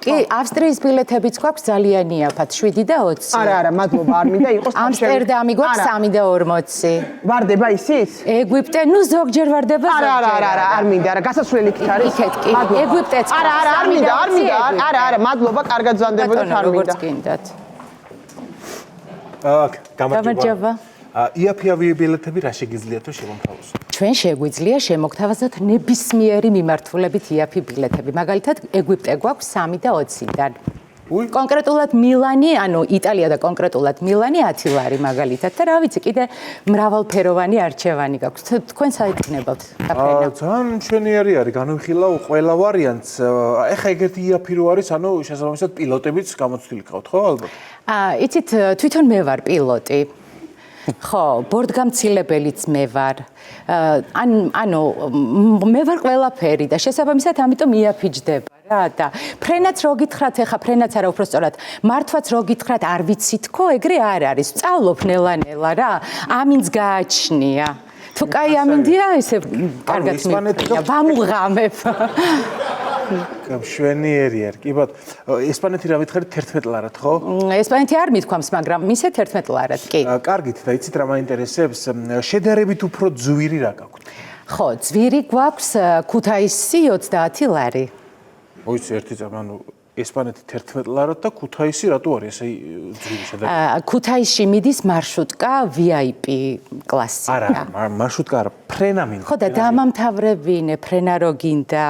კი, ავსტრიის ბილეთებიც გვაქვს ძალიან იაფად, 7 და 20. არა, მადლობა, არ მინდა იყოს ამსტერდამი გვაქვს 3 და 40. ვარდება ისიც? ეგვიპტე, ნუ ზოგჯერ ვარდება ზოგჯერ. არ მინდა, არა, გასასვლელი იქით არის. იქეთ კი, ეგვიპტეც. არ მინდა, არა, მადლობა, კარგად ზანდებოდეთ, არ მინდა. როგორც გინდათ. გამარჯობა. იაფი ავიაბილეთები რა შეგიძლიათ რომ შემომთავაზოთ? ჩვენ შეგვიძლია შემოგთავაზოთ ნებისმიერი მიმართულებით იაფი ბილეთები. მაგალითად, ეგვიპტე გვაქვს 3 და 20-დან. კონკრეტულად მილანი, ანუ იტალია და კონკრეტულად მილანი 10 ლარი მაგალითად და რა ვიცი, კიდე მრავალფეროვანი არჩევანი გაქვს. თქვენ საერთოდ გაფრენა. ძალიან მშვენიერი არის, განვიხილავ ყველა ვარიანტს. ეხა ეგეთი იაფი რო არის, ანუ შესაბამისად პილოტებიც გამოცდილი ყავთ, ხო ალბათ? იცით, თვითონ მე ვარ პილოტი. ხო, ბორტგამცილებელიც მე ვარ. ანუ მე ვარ ყველაფერი და შესაბამისად ამიტომ იაფიჯდება რა და ფრენაც რო გითხრათ, ეხა ფრენაც არა უფრო სწორად, მართვაც რო გითხრათ, არ ვიცი თქო, ეგრე არ არის. ვწავლობ ნელა-ნელა რა. ამინც გააჩნია. თუ კაი ამინდია, ესე კარგად მიფიქრია, ვამუღამებ. მშვენიერი არის. კი ბატონო, ესპანეთი რა მითხარით 11 ლარად, ხო? ესპანეთი არ მithქვამს, მაგრამ მისე 11 ლარად, კი. კარგით და იცით რა მაინტერესებს? შედარებით უფრო ძვირი რა გაქვთ? ხო, ძვირი გვაქვს ქუთაისი 30 ლარი. მოიცი ერთი წამი, ანუ ესპანეთი 11 ლარად და ქუთაისი რატო არის ესე ძვირი შედარებით? ქუთაისში მიდის მარშრუტკა VIP კლასი. არა, მარშრუტკა არა, ფრენა მინდა. ხო და დამამთავრებინე, ფრენა რო გინდა.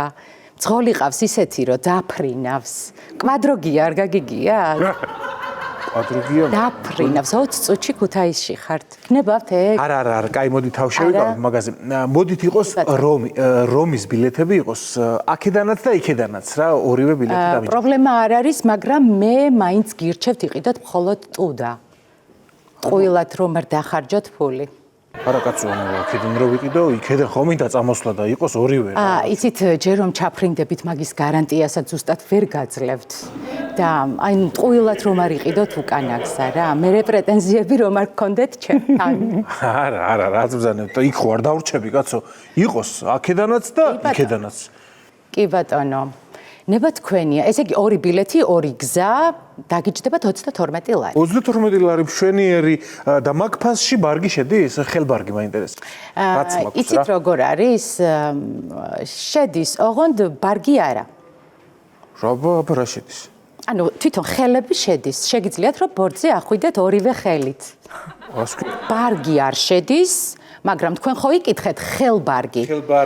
ძღოლი ყავს ისეთი, რომ დაფრინავს. კვადროგია არ გაგიგია? კვადროგია? დაფრინავს, 20 წუთში ქუთაისში ხართ. გნებავთ ეგ? არა, კაი, მოდით თავ შევიკავოთ მაგაზე. მოდით იყოს რომის ბილეთები იყოს აქედანაც და იქედანაც რა, ორივე ბილეთი დამიჯერეთ. პრობლემა არ არის, მაგრამ მე მაინც გირჩევთ იყიდოთ მხოლოდ ტუდა. ყვილად რომ არ დახარჯოთ ფული. არა კაცო, აქედან რო ვიყიდო, იქედან ხომ მინდა წამოსვლა და იყოს ორივე. იცით, ჯერ რომ ჩაფრინდებით, მაგის გარანტიასაც ზუსტად ვერ გაძლევთ. და აი ტყუილად რომ არ იყიდოთ უკანაგზა რა. მე პრეტენზიები რომ არ გქონდეთ ჩემთან. არა, რაც ბზანებ, იქ ხო არ დაურჩები კაცო. იყოს აქედანაც და იქედანაც. კი ბატონო. ნება თქვენია. ესე იგი ორი ბილეთი, ორი გზა, დაგიჯდებათ 32 ლარი. 32 ლარი მშვენიერი და მაგ ფასში ბარგი შედის? ხელბარგი მაინტერესებს. რაც მაქვს რა. იცით როგორ არის? შედის, ოღონდ ბარგი არა. რა შედის? ანუ თვითონ ხელები შედის. შეგიძლიათ რომ ბორტზე ახვიდეთ ორივე ხელით. ბარგი არ შედის. მაგრამ თქვენ ხო იკითხეთ ხელბარგი.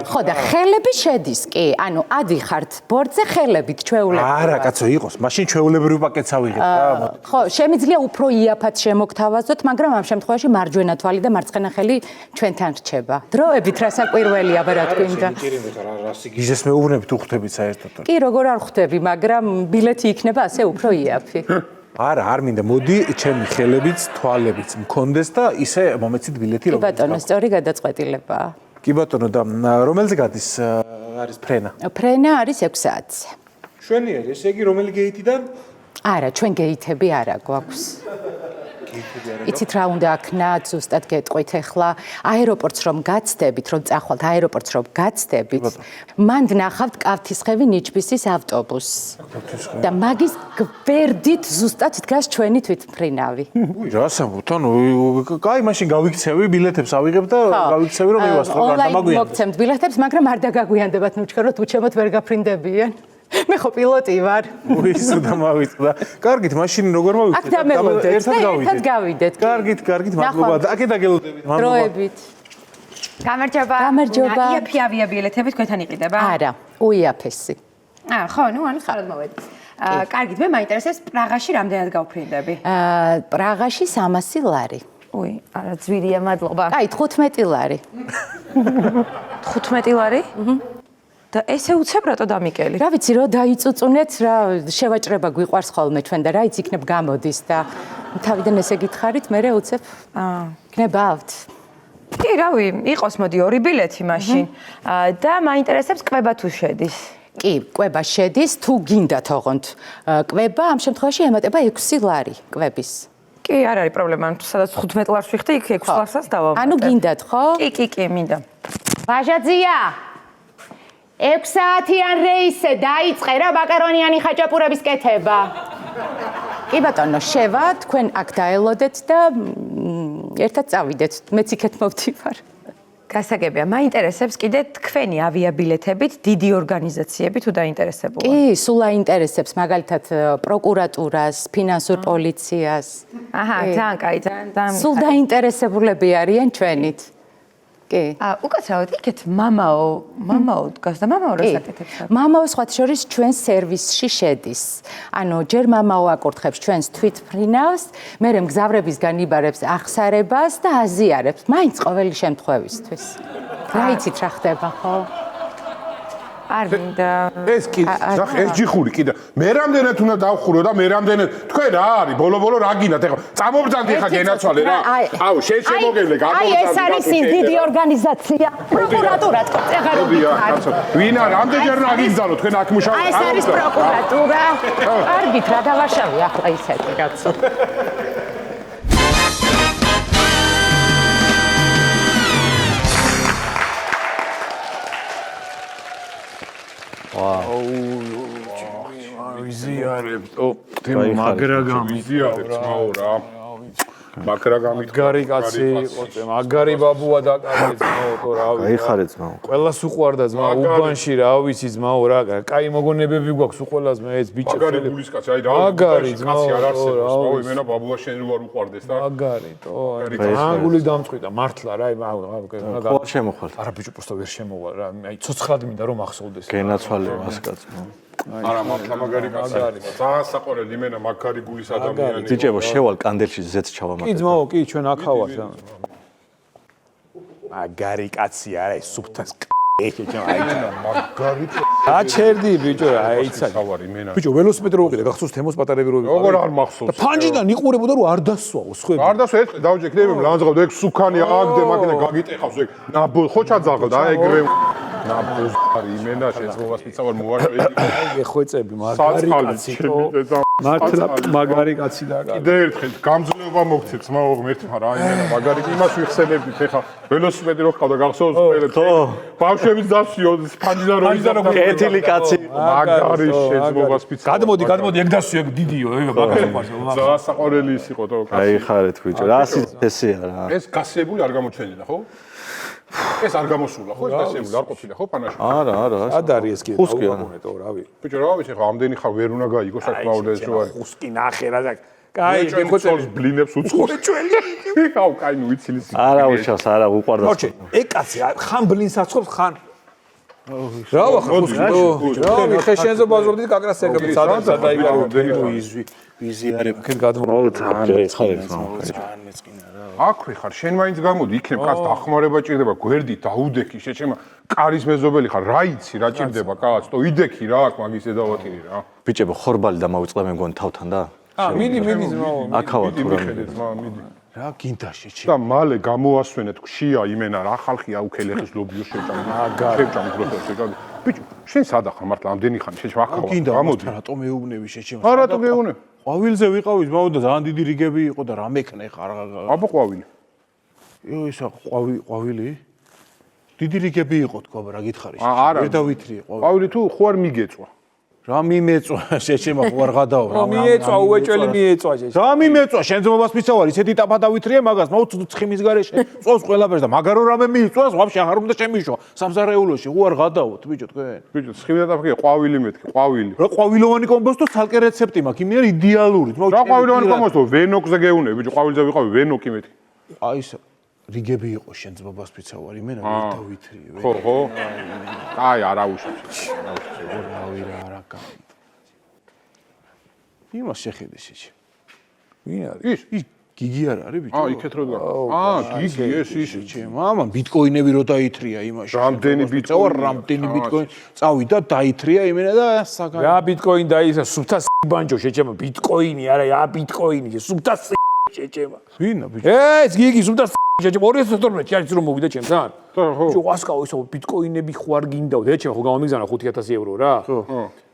ხო და ხელები შედის კი. ანუ ადიხართ ბორტზე ხელებით ჩვეულებრივ. არა, კაცო, იყოს. მაშინ ჩვეულებრივ პაკეტს ავიღეთ რა. ხო, შემიძლია უფრო იაფად შემოგთავაზოთ, მაგრამ ამ შემთხვევაში მარჯვენა თვალი და მარცხენა ხელი ჩვენთან რჩება. დროებით რა საკვირველია, აბა რა თქვინდა. გიჟეს მეუბნებით უხვდებით საერთოდ. კი, როგორ არ ხვდები, მაგრამ ბილეთი იქნება ასე უფრო იაფი. არა, არ მინდა, მოდი ჩემი ხელებიც, თვალებიც მქონდეს და ისე მომეცით ბილეთი კი ბატონო, სწორი გადაწყვეტილებაა. კი ბატონო და რომელზე გადის არის ფრენა? ფრენა არის 6 საათზე. მშვენიერი, ესე იგი რომელი გეითიდან? არა, ჩვენ გეითები არა გვაქვს. იცით რა უნდა აქნათ, ზუსტად გეტყვით ახლა, აეროპორტს რომ გაცდებით, რომ წახვალთ აეროპორტს რომ გაცდებით, მანდ ნახავთ კავთისხევი ნიჩბისის ავტობუსს. და მაგის გვერდით ზუსტად დგას ჩვენი თვითმფრინავი. რა საბუთ, ანუ კაი, მაშინ გავიქცევი, ბილეთებს ავიღებ და გავიქცევი რომ მივასწრო, რა დამაგვიანებთ. მოგცემთ ბილეთებს, მაგრამ არ დაგაგვიანდებათ, ნუჩქეროთ, უჩემოთ ვერ გაფრინდებიან. მე ხო პილოტი ვარ. უისო და მავიწდა. კარგით, მაშინ როგორ მოვიწდეთ? აქ დამელოდეთ, ერთად გავიდეთ. კარგით, მადლობა. აქე დაგელოდებით, მადლობა. დროებით. გამარჯობა. გამარჯობა. იაფი ავიაბილეთები თქვენთან იყიდება? არა, უიაფესი. ხო, ნუ ანუ სწორად მოვედი. კარგით, მე მაინტერესებს პრაღაში რამდენად გავფრინდები? პრაღაში 300 ლარი. უი, არა, ძვირია, მადლობა. კაი, 15 ლარი. 15 ლარი? და ესე უცებ რატო დამიკელი? რა ვიცი, რომ დაიწუწუნეთ, რა შევაჭრება გვიყვარს ხოლმე ჩვენ და რა იც იქნებ გამოდის და თავიდან ესე გითხარით, მე უცებ გნებავთ. კი, რავი, იყოს მოდი ორი ბილეთი მაშინ. და მაინტერესებს კვება თუ შედის. კი, კვება შედის, თუ გინდათ ოღონდ. კვება ამ შემთხვევაში ემატება 6 ლარი კვების. კი, არ არის პრობლემა, სადაც 15 ლარს ვიხდი, იქ 6 ლარსაც დავამატებ. ანუ გინდათ, ხო? კი, მინდა. ბაჟაძია. 6 საათიან რეისზე დაიწყე რა მაკარონიანი ხაჭაპურების კეთება. კი ბატონო, შევა, თქვენ აქ დაელოდეთ და ერთად წავიდეთ. მეც იქეთ მოვდივარ. გასაგებია, მაინტერესებს კიდე თქვენი ავიაბილეთებით დიდი ორგანიზაციები თუ დაინტერესებულა? კი, სულ აინტერესებს მაგალითად პროკურატურას, ფინანსურ პოლიციას. აჰა, ძალიან კაი, ძალიან. სულ დაინტერესებულები არიან ჩვენით. კი. უკაცრავად იქეთ მამაო დგას და მამაო რა საკეთებს? მამაო სხვათა შორის ჩვენ სერვისში შედის. ანუ ჯერ მამაო აკურთხებს ჩვენს თვითმფრინავს, მერე მგზავრებისგან იბარებს აღსარებას და აზიარებს, მაინც ყოველი შემთხვევისთვის. რა იცით რა ხდება ხო? არ მინდა. ეს კი, ნახე, ეს ჯიხური კიდე. მე რამდენად უნდა დავხურო და მე რამდენად თქვენ რა არის? ბოლო რა გინდათ ეხლა? წამობრძანდი ხა გენაცვალე რა. აუ, შემოგევლე, აი ეს არის ის დიდი ორგანიზაცია, პროკურატურა წეგარო. ვინ არის? რამდენჯერ რა გიგზავნო თქვენ აქ მუშაობთ? აი ეს არის პროკურატურა. კარგით რა დავაშავე ახლა ისეთი კაცო. ვიზიარებთ. მაგრა გამიზიარებთ რა. მაგრა მაგარი კაცი იყო, მაგარი ბაბუა დაკარგე ძმაო, რა ვიცი. გაიხარე ძმაო. ყველას უყვარდა ძმა, უბანში რა ვიცი ძმაო რა, კაი მოგონებები გვაქვს უყველას მე ეს ბიჭებს. მაგარი გულის კაცი, აი რა. მაგარი კაცი არ არსებობს, მოი მენა ბაბუა შენ რო არ უყვარდეს და. მაგარი, ანგული დამწყვიტა მართლა რა, ხო შემოხვალ. არა ბიჭო, პროსტა ვერ შემოვალ რა, აი ცოცხლად მინდა რომ ახსოვდეს. გენაცვალე მას კაცო. არა მართლა მაგარი კაცი. ძალიან საყვარელი მენა მაგარი გულის ადამიანი. ბიჭებო, შევალ კანდელში ზეც ჩავამატებ. კი ძმაო, კი ჩვენ აქავართ რა. მაგარი კაცი არა, ეს სუფთას ეჭეჭა, აი მაგარი. აჩერდი ბიჭო, აიცა. ბიჭო, ველოსიპედი რო უყიდა, გახსოვს თემოს პატარები რო. როგორ არ მახსოვს. ფანჯიდან იყურებოდა რომ არ დასვაო, სხვები. არ დასვა ეს დავჯექნები ლანძღავდა ეგ სუქანი აგდე მაგინა გაგიტეხავს ეგ. ნაბო ხო ჩაძაღდა აი ეგრე. ნაბოს არის იმენა შეცვლობას მიცავარ მოაჭრე. აი ხვეწები მაგარი კაცი. მართლა მაგარი კაცი და კიდე ერთხელ გამძლეობა მოგცეთ მაო ღმერთმა რა იმენა მაგარი იმას ვიხსენებდით ეხა ველოსიპედი რო ყავდა გახსოვს ყველეთ ბავშვების დასვიო ფანჯიდან რო იზარო კეთილი კაცი მაგარი შეცვლობას მიცავარ. გადმოდი ეგ დასვი ეგ დიდიო ეგ მაგარი ყავს. ძალიან საყვარელი ის იყო თო კაცი. გაიხარეთ ბიჭო რა სიცესია რა. ეს გასიებული არ გამოჩენილა ხო? ეს არ გამოსულა ხო ეს გასიებული არ ყოფილა ხო პანაში? არა. ად არის ეს კიდე დაუყოვნეთო რა ვიცი. ბიჭო რა ვიცი ხო ამდენი ხარ ვერ უნდა გაიგო საკმაოდ ეს რო არის. ხუსკი ნახე რა და კაი გეხოცებს ბლინებს უცხოს. ჩვენი ხავ კაი ნუ ვიცილი. არა უჩავს, არა უყვარდა. მოჩე, ეგ კაცი ხან ბლინს აცხობს ხან რა ვახარ ხუსკი. რა ვიხე შენზე ბაზრობდი კაკრას ეგები სადაც დაიგარო იზვი ვიზიარებ. აქეთ გადმოვა ძალიან ცხადებს ძალიან მეწყინა რა. აქვე ხარ შენ მაინც გამოდი იქნებ კაც დახმარება ჭირდება გვერდი დაუდექი შეჩემა კარის მეზობელი ხარ რა იცი რა ჭირდება კაც თო იდექი რა აქ მაგის ედავატირი რა ბიჭებო ხორბალი დამავიწყდა მე მგონი თავთან და მიდი ძმაო აქავა თუ რა მიდი რა გინდა შეჩი. და მალე გამოასვენეთ ქშია იმენა რა ხალხია უქელეხის ლობიო შეჭამ გროთოს ეგ ბიჭო შენ სადა ხარ მართლა ამდენი ხანი შეჩ ვახავა გინდა გამოდი რატო მეუბნები შეჩი. არა რატო გეუნე ყვავილზე ვიყავი ძმაო და ძალიან დიდი რიგები იყო და რა მექნე ხარ. აბა ყვავილი ისა ყვავილი დიდი რიგები იყო თქვა რა გითხარი. არა. ვერ დავითრიე ყვავილი. ყვავილი თუ ხო არ მიგეწვა რა მიმეწვა შეჩემა ხო არ გადაო რა. მიეწვა უეჭველი მიეწვა შეჩ. რა მიმეწვა შენ ძმობას მიცავარ ისეთი ტაფა დავითრიე მაგას მოუწ ცხიმის გარეშე წოს ყველაფერს და მაგარო რამე მიიწვას ვაფშე აღარ უნდა შემიშვა სამზარეულოში ხო არ გადაოთ ბიჭო თქვენ. ბიჭო ცხიმი და ტაფა ყვავილი მეთქი ყვავილი რა ყვავილოვანი კომბოსტო ცალკე რეცეპტი მაქვს იმენ იდეალური ძმაო. რა ყვავილოვანი კომბოსტო ვენოქზე გეუნე ბიჭო ყვავილზე ვიყავი ვენოკი მეთქი აი ეს რიგები იყო შენ ძმობას მიცავარ იმენა ვერ დავითრიე. ხო აი არა უშავს რავი რა არა კაი. იმას შეხედე შეჩი. ვინ არის? ის გიგი არ არის ბიჭო? იქეთ რო დგა. გიგი ეს ის. მამა ბიტკოინები რო დაითრია იმაში. რამდენი ბიტკოინი? რამდენი ბიტკოინი წავიდა დაითრია იმენა და საგან. რა ბიტკოინი დაისა სუფთა ბანჯო შეჩემა ბიტკოინი არა რა ბიტკოინი სუფთა შეჩემა. ვინა ბიჭო? ეს გიგი სუფთა შეჩემა 2012 არის რომ მოვიდა ჩემთან. ხო. ბიჭო ვასკაო ისო ბიტკოინები ხო არ გინდაო და ეჩემა ხო გამომიგზავნა 5000 ევრო რა. ხო.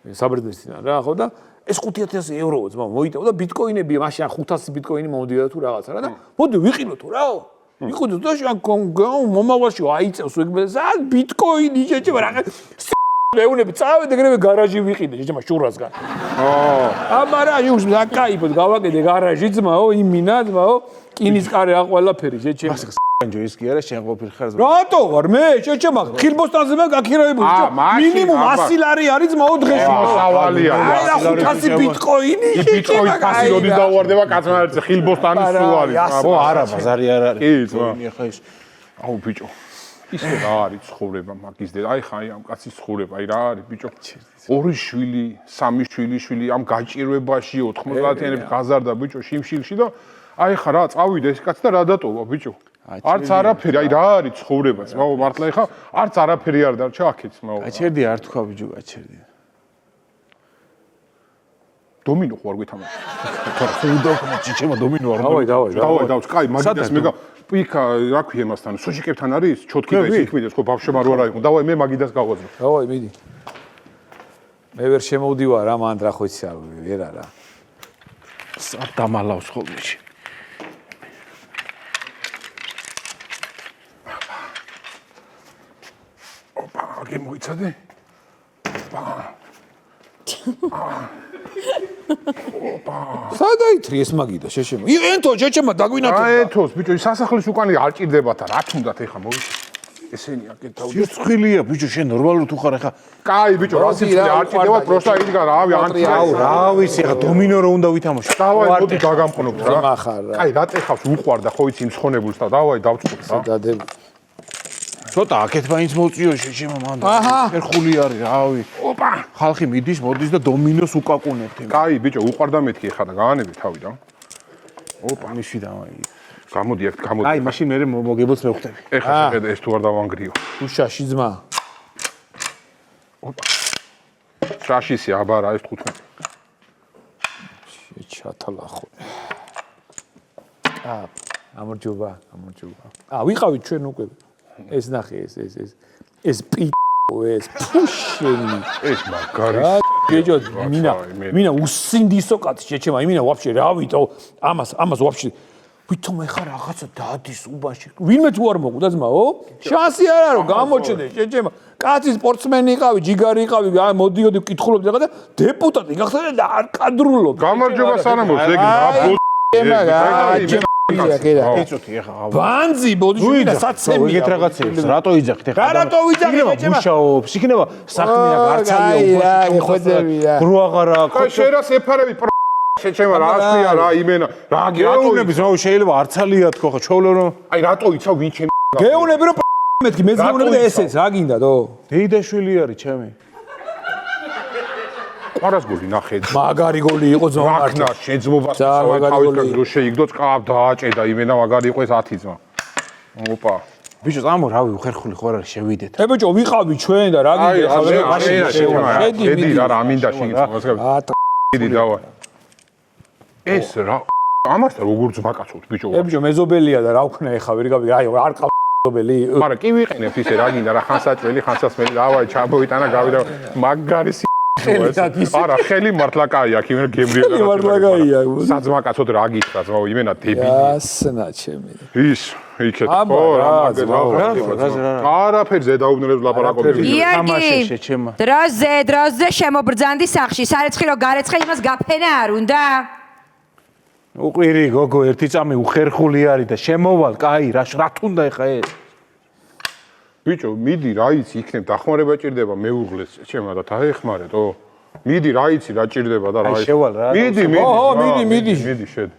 საბერძნეთიდან რა ხო და ეს 5000 ევროა ძმა მოიტაო და ბიტკოინები მაშინ 500 ბიტკოინი მომდიოდა თუ რაღაცა რა და მოდი ვიყინოთ რა იყოდო და შენ მომავალში აიწევს ეგ ბიტკოინი შეჭება რა ეუნები წავედ ეგრევე გარაჟი ვიყიდე შეჭმა შურასგან. აბარა იუს დაკაიფოთ გავაკეთე გარაჟი ძმაო იმინა ძმაო კინის კარი რა ყველაფერი შეჭმა. ანჯო ის კი არა შენ ყოფილი ხარ. რატო ვარ მე შეჭმა ხილბოსტანზე მე გაქირავებული მინიმუმ 100 ლარი არის ძმაო დღეში. სავალია. აი რა 500 ბიტკოინი ბიტკოინ ფასი როდის დავარდება კაცმარაძე ხილბოსტანის სულ არის. ო არა ბაზარი არ არის. კი ძმა. ხა ის აუ ბიჭო ისე რა არის ცხოვრება მაგის და აი ხა ამ კაცის ცხოვრება აი რა არის ბიჭო 2 შვილი 3 შვილი ამ გაჭირვებაში 90-იანებში გაზარდა ბიჭო შიმშილში და აი ხა რა წავიდა ეს კაცი და რა დატოვა ბიჭო არც არაფერი აი რა არის ცხოვრება ძმაო მართლა ხა არც არაფერი არ დარჩა აქეთ ძმაო გაჩერდი არ თქვა ბიჭო გაჩერდი დომინო ხო არ გვითამაშ ხუდოქმა ჭიჭემა დომინო არ დავай კაი მაგიტას მე პიკა რა ქვია მასთან სუჯიკებთან არის ჩოთკი და ის იქმიდეს ხო ბავშვებმა რო არა იყო დავай მე მაგიდას გავაზრო დავай მიდი მე ვერ შემოვდივარ ამ ანდრა ხო იცი ვერ არა სად დამალავს ხოლმე ოპა აგე მოიცადე სადაითრი ეს მაგიდა შეშემო ენტო შეჩემა დაგვინათო ეთოს ბიჭო ის სასახლის უკანი არ ჭირდებათ რა თუნდათ ეხა მოვიცი ესენი აკეთავ სიცხილია ბიჭო შენ ნორმალურად თუ ხარ ეხა კაი ბიჭო რა სიცხილი არ ჭირდება პროსტა იდგა რავი ანტიაუ რა ვიცი ეხა დომინო რო უნდა ვითამაშო დავაი მოდი გაგამყნობთ რა მახარ რა კაი დაწეხავს უყვარდა ხო იცი იმ ხონებულს და დავაი დავწყობ რა დადებ ცოტა აქეთ მაინც მოწიო შეშემა მანდა ერხული არის რავი ოპა ხალხი მიდის მოდის და დომინოს უკაკუნებთ კაი ბიჭო უყვარდა მეთქი ეხა და გაანები თავიდან ოპა მისვი დავაი გამოდი აქ გამოდი აი მაშინ მე მოგებულს მევხვდები ეხა შეხედე ეს თუ არ დავანგრიო უშაში ძმა ოპა შაშისი აბარა ეს 15 შეჩათალახო ამორჯობა ვიყავით ჩვენ უკვე ეს ნახე ეს პიტო ეს ფუშენი ეს მაგარი გეჯო მინა უსინდისო კაცი შეჩემა იმინა ვაფშე რა ვიტო ამას ვაფშე ვითომ ეხა რაღაცა დადის უბანში ვინმე თუ არ მოკვდა ძმაო შანსი არ არო გამოჩნდე შეჩემა კაცი სპორტსმენი იყავი ჯიგარი იყავი მოდიოდი ვკითხულობდი რაღაცა დეპუტატი გახსენე და არ კადრულობ გამარჯობა სანამოს ეგ ნაბო ეცოთი ეხა ბანძი ბოდიში და საცემია ეგეთ რაღაცებს რატო იძახით ეხა რატო ვიძახი მეჭემა მუშაობს იქნება საქმეა გარცალია ხვედებია გრო აღარა კაი შერას ეფარები შეჩემა რა ასია რა იმენა რა გეუნების რა შეიძლება არცალია თქო ხო ჩოლო რომ აი რატო იცავ ვინ ჩემი გეუნები რომ მეთქი მეც გეუნები და ესეც რა გინდა დო დეიდაშვილი არის ჩემი ყარას გული ნახე მაგარი გოლი იყო ძმა მართლა შეძმობას თავის დრო შეიგდო წყაბ დააჭედა იმენა მაგარი იყო ეს 10 ძმა ოპა ბიჭო წამო რავი უხერხული ხო არ არის შევიდეთ ე ბიჭო ვიყავი ჩვენ და რა გინდა შედი რა ამინდა შეგიცნობს დიდი დავა ეს რა ამასთან როგორ ძმაკაცობთ ბიჭო ე ბიჭო მეზობელია და რა ვქნა ეხა ვერ გავიგე აი არ ყავ-მეზობელი მაგრამ კი ვიყენებ ისე რა გინდა რა ხანსაჭველი ხანსასმელი დავაი ჩამოვიტანა გავიდა მაგარი არა ხელი მართლა კაი აქ იმენა გემრიელა მართლა კაია საძმაკაცოდ რა გითხრა ძმაო იმენა დებილი ასნა ჩემი ის იქეთ ხო არაფერზე დაუბნელებს ლაპარაკობდი იაკი დროზე შემობრძანდი სახში სარეცხი რო გარეცხე იმას გაფენა არ უნდა უყვირი გოგო ერთი წამი უხერხული არის და შემოვალ კაი რა თუნდა ეხა ეს ბიჭო მიდი რა იცი იქნებ დახმარება ჭირდება მეუღლეს ჩემა და დაეხმარეთო მიდი რა იცი რა ჭირდება და რა აი შევალ რა მიდი შედ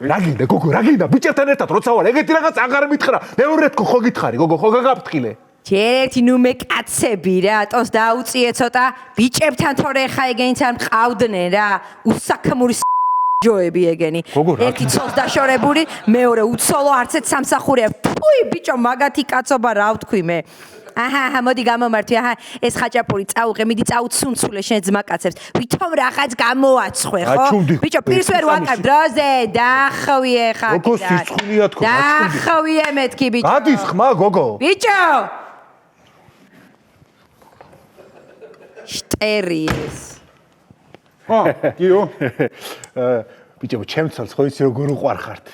რა გინდა გოგო რა გინდა ბიჭებთან ერთად როცა ვარ ეგეთი რაღაც აღარ მითხრა მეორე თქო ხო გითხარი გოგო ხო გაგაფრთხილე ჯერერთი ნუ მე კაცები რა ტოს დაუწიე ცოტა ბიჭებთან თორე ხა ეგენიც არ მყავდნენ რა უსაქმური ჯოები ეგენი ერთი ცოლს დაშორებული მეორე უცოლო არცეთ სამსახურია ფუი ბიჭო მაგათი კაცობა რა ვთქვი მე აჰა მოდი გამომართვი აჰა ეს ხაჭაპური წაუღე მიდი წაუცუნცულე შენ ძმაკაცებს ვითომ რაღაც გამოაცხვე ხო ბიჭო პირს ვერ ვაკარ დროზე დაახვიე ხა გოგო სიცხულია თქო დაახვიე მეთქი ბიჭო გადის ხმა გოგო ბიჭო შტერიეს კიო ბიჭო, ჩემცოლს ხო იცი როგორ უყარხართ.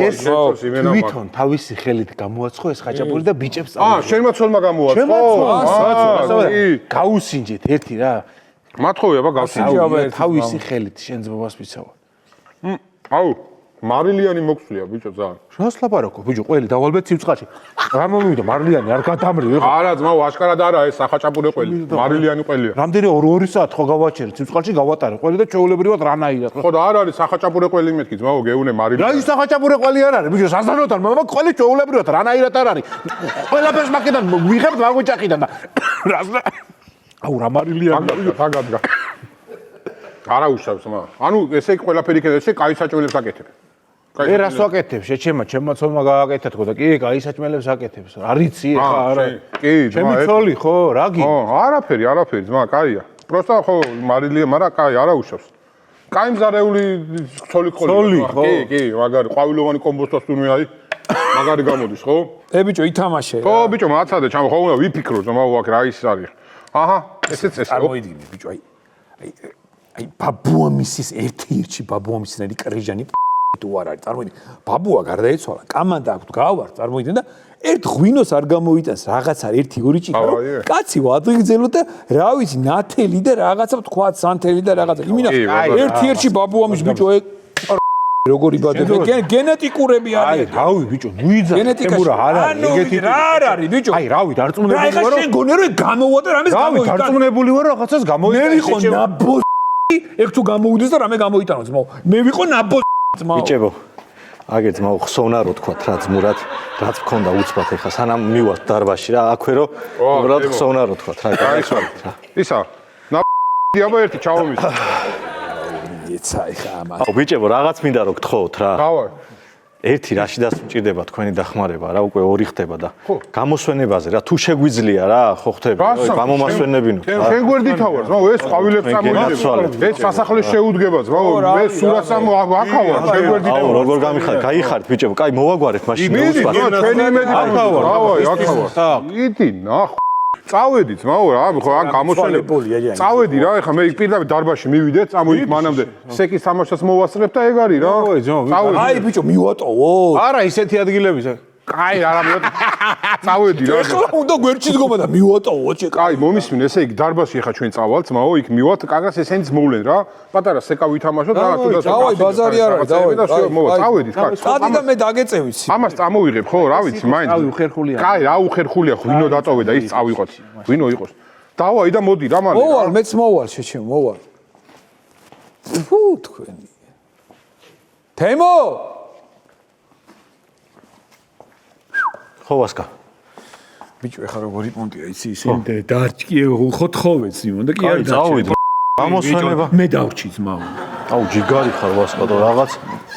ეს თვითონ თავისი ხელით გამოაცხო ეს ხაჭაპური და ბიჭებს აა, შენმა ცოლმა გამოაცხო? გაუსინჯეთ ერთი რა. მათხოვე აბა გავსინჯე. თავისი ხელით შენ ძმობას ვიცავ. აუ, მარილიანი მოგვწია ბიჭო ძალიან. შენს ლაპარაკო, ბიჭო, ყველი დავალბეთ ცივწყალში. რა მომივიდა მარილიანი არ გადამრი ვიღო. არა, ძმაო, აშკარად არა ეს სახაჭაპური ყველი. მარილიანი ყველია. რამდენი 2 საათ ხო გავაჩერე ცივწყალში გავატარე ყველი და ჩეულებრივად რანაირად. ხო და არ არის სახაჭაპური ყველი მეთქი, ძმაო, გეუნე რა მარილიანი. ის სახაჭაპური ყველი არ არის, ბიჭო, საზანოდან, მაგრამ ყველი ჩეულებრივად რანაირად არ არის. ყველაფერს მაგიდან ვიღებთ მაგოჭახიდან და აუ რა მარილიანი. თაგადგა. არა უშავს მა. ანუ ესე იგი ყველაფერი ქედა, ესე კაი საჭმელებს აკეთებ. მე რას ვაკეთებ? ჩემმა ცოლმა გააკეთა თქო და კი, კაი საჭმელებს აკეთებს. არიცი ხა არა. კი, ჩემი ცოლი ხო, რა გი? ხო, არაფერი, ძმა, კაია. პროსტა ხო მარილია, მაგრამ კაი, არა უშავს. კაი მზარეული ცოლი ცოლი, ხო? კი, მაგარი, ყვავილოვანი კომბოსტოს თუნე აი. მაგარი გამოდის, ხო? ბიჭო, ითამაშე. ხო, ბიჭო, მაცადე, ჩამ ხო უნდა ვიფიქრო, ძმაო, აქ რა ის არის. აჰა, ესეც ეს. წარმოიდგინე, ბიჭო, აი ბაბუა მისის ერთ-ერთი ბაბუა მისნერი კრიჟანი თუ არ არის. წარმოიდგინე, ბაბუა გარდაეცვალა, კამანდა აქვს, გავარ, წარმოიდგინე და ერთ ღვინოს არ გამოიტანს რაღაცა 1-2 ჭიქა. კაცი ვადღიგძელო და რა ვიცი, ნათელი და რაღაცა თქვა სანთელი და რაღაცა. იმინა ერთ-ერთი ბაბუა მის ბიჭო როგორი ბადები, გენეტიკურები არიან. რავი ბიჭო, ნუიძა, თემურა არ არის, ეგეთი რა არ არის ბიჭო? აი რავი, დარწმუნებული ვარ. რა შენ გონე რომ გამოვა და რამეს რავი, დარწმუნებული ვარ რაღაცას გამოიტანე. მე ვიყო ნაბო ეგ თუ გამოუდეს და რამე გამოიტანო ძმაო. მე ვიყო ნაბო ძმაო. ბიჭებო, აგერ ძმაო ხსოვნა რო თქვა რა ძმურად, რაც მქონდა უცბად ეხა სანამ მივართ დარბაზში რა, აქვე რო უბრალოდ ხსოვნა რო თქვა რა. ისა, აბა ერთი ჩავომის. ეცა ეხა ამა. აუ ბიჭებო, რაღაც მინდა რო გთხოვოთ რა. დავა. ერთი რაში დასჭირდება თქვენი დახმარება რა, უკვე 2 ხდება და გამოსვენებაზე რა, თუ შეგვიძლია რა, ხო ხდება, გამომასვენებინო. შენ გვერდით ავარ, ძმაო, ეს ყვავილებს წამოიდება. ეს სასახლეს შეუდგება, ძმაო, მე სურათს აქავარ, შენ გვერდით აუ როგორ გამიხარეთ, გაიხარეთ ბიჭებო, კაი მოვაგვარეთ მაშინ მიდი, ჩვენი იმედი აქავარ. აქავარ. იდი, ნახ. წავედი, ძმაო, რა, ხო, აქ გამოსვენებ. წავედი რა, ეხა მე იქ პირდაპირ დარბაზში მივიდე, წამოიქ მანამდე. სეკის თამაშას მოვასწრებ და ეგ არის რა. წავედი. აი ბიჭო, მივატოვო. არა, ისეთი ადგილების. კაი, არა მე წავედი რა. ეხლა უნდა გვერდში დგომა და მივატოვო ჩეკა. კაი, მომისმინე, ესე იგი დარბაზში ეხა ჩვენ წავალთ, ძმაო, იქ მივათ, კაგას ესენიც მოვლენ რა. პატარა სეკა ვითამაშოთ რა, თუნდაც. დავაი, ბაზარი არ არის, დავაი. წავედით, კაი. წადი და მე დაგეწევით. ამას წამოვიღებ, ხო, რა ვიცი, მაინც. ავი უხერხულია. კაი, რა უხერხულია, ღვინო დაწოვე და ის წავიყოთ. ღვინო იყოს. დავაი და მოდი რა მალე. მოვალ, მეც მოვალ, შეჩემ, მოვალ. ფუ, თქვენი. თემო! ხო ვასკა. ბიჭო, ეხლა როგორი პონტია, იცი, ისინი დარჭკი ხოთხოვეც იმონ და კი არ წავედი. გამოსვენება. მე დავრჩი ძმაო. აუ ჯიგარი ხარ ვასკა და რაღაც.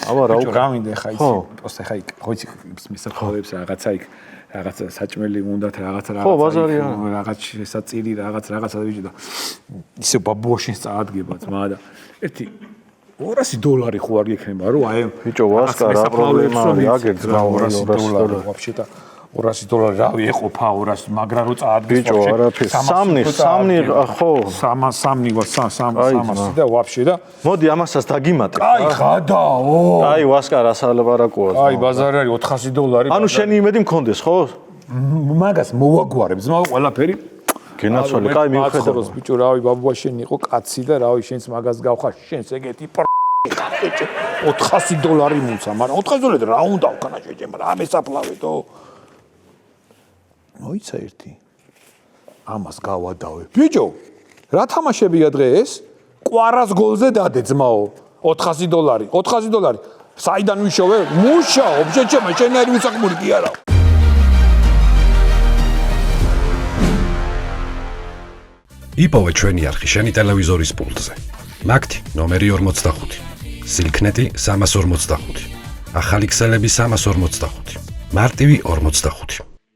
აბა რა ბიჭო, რა მინდა ხა იცი, პოსტ ხა იქ, ხო იცი, მისახოლებს რაღაცა იქ, რაღაცა საჭმელი უნდათ, რაღაცა. ხო, ბაზარი არა. რაღაც შესაწირი, რაღაცა ბიჭო და ისე ბაბუაშინს წაადგება ძმა და ერთი $200 ხო არ გექნება რომ აი ბიჭო ვასკა რა პრობლემა არის აგერ ძმაო $200 ვაფშეტა $200 რავი ეყოფა 200 მაგრამ რო წაადგეს ბიჭო არაფერი სამნი ხო 300 და ვაფშე და მოდი ამასაც დაგიმატე აი ხადაო აი ვასკა რა სალაბარაკოა აი ბაზარი არის $400 ანუ შენი იმედი მქონდეს ხო მაგას მოვაგვარებ ძმაო ყველაფერი გენაცვალე კაი მიუხედავ ბიჭო რავი ბაბუა შენ იყო კაცი და რავი შენს მაგას გავხარ შენს ეგეთი $400 მუცა მაგრამ $400 რა უნდა ვქნა შეჭემა რა მესაფლავედო მოიცა ერთი ამას გავადავე ბიჭო რა თამაშებია დღეს კვარას გოლზე დადე ძმაო $400 საიდან ვიშოვე მუშაობ შეჭემა შენ არ ვისაკმური კი არა იპოვე ჩვენი არხი შენი ტელევიზორის პულტზე. მაგთი ნომერი 45. სილქნეტი 345. ახალი ქსელები 345. მარტივი 45.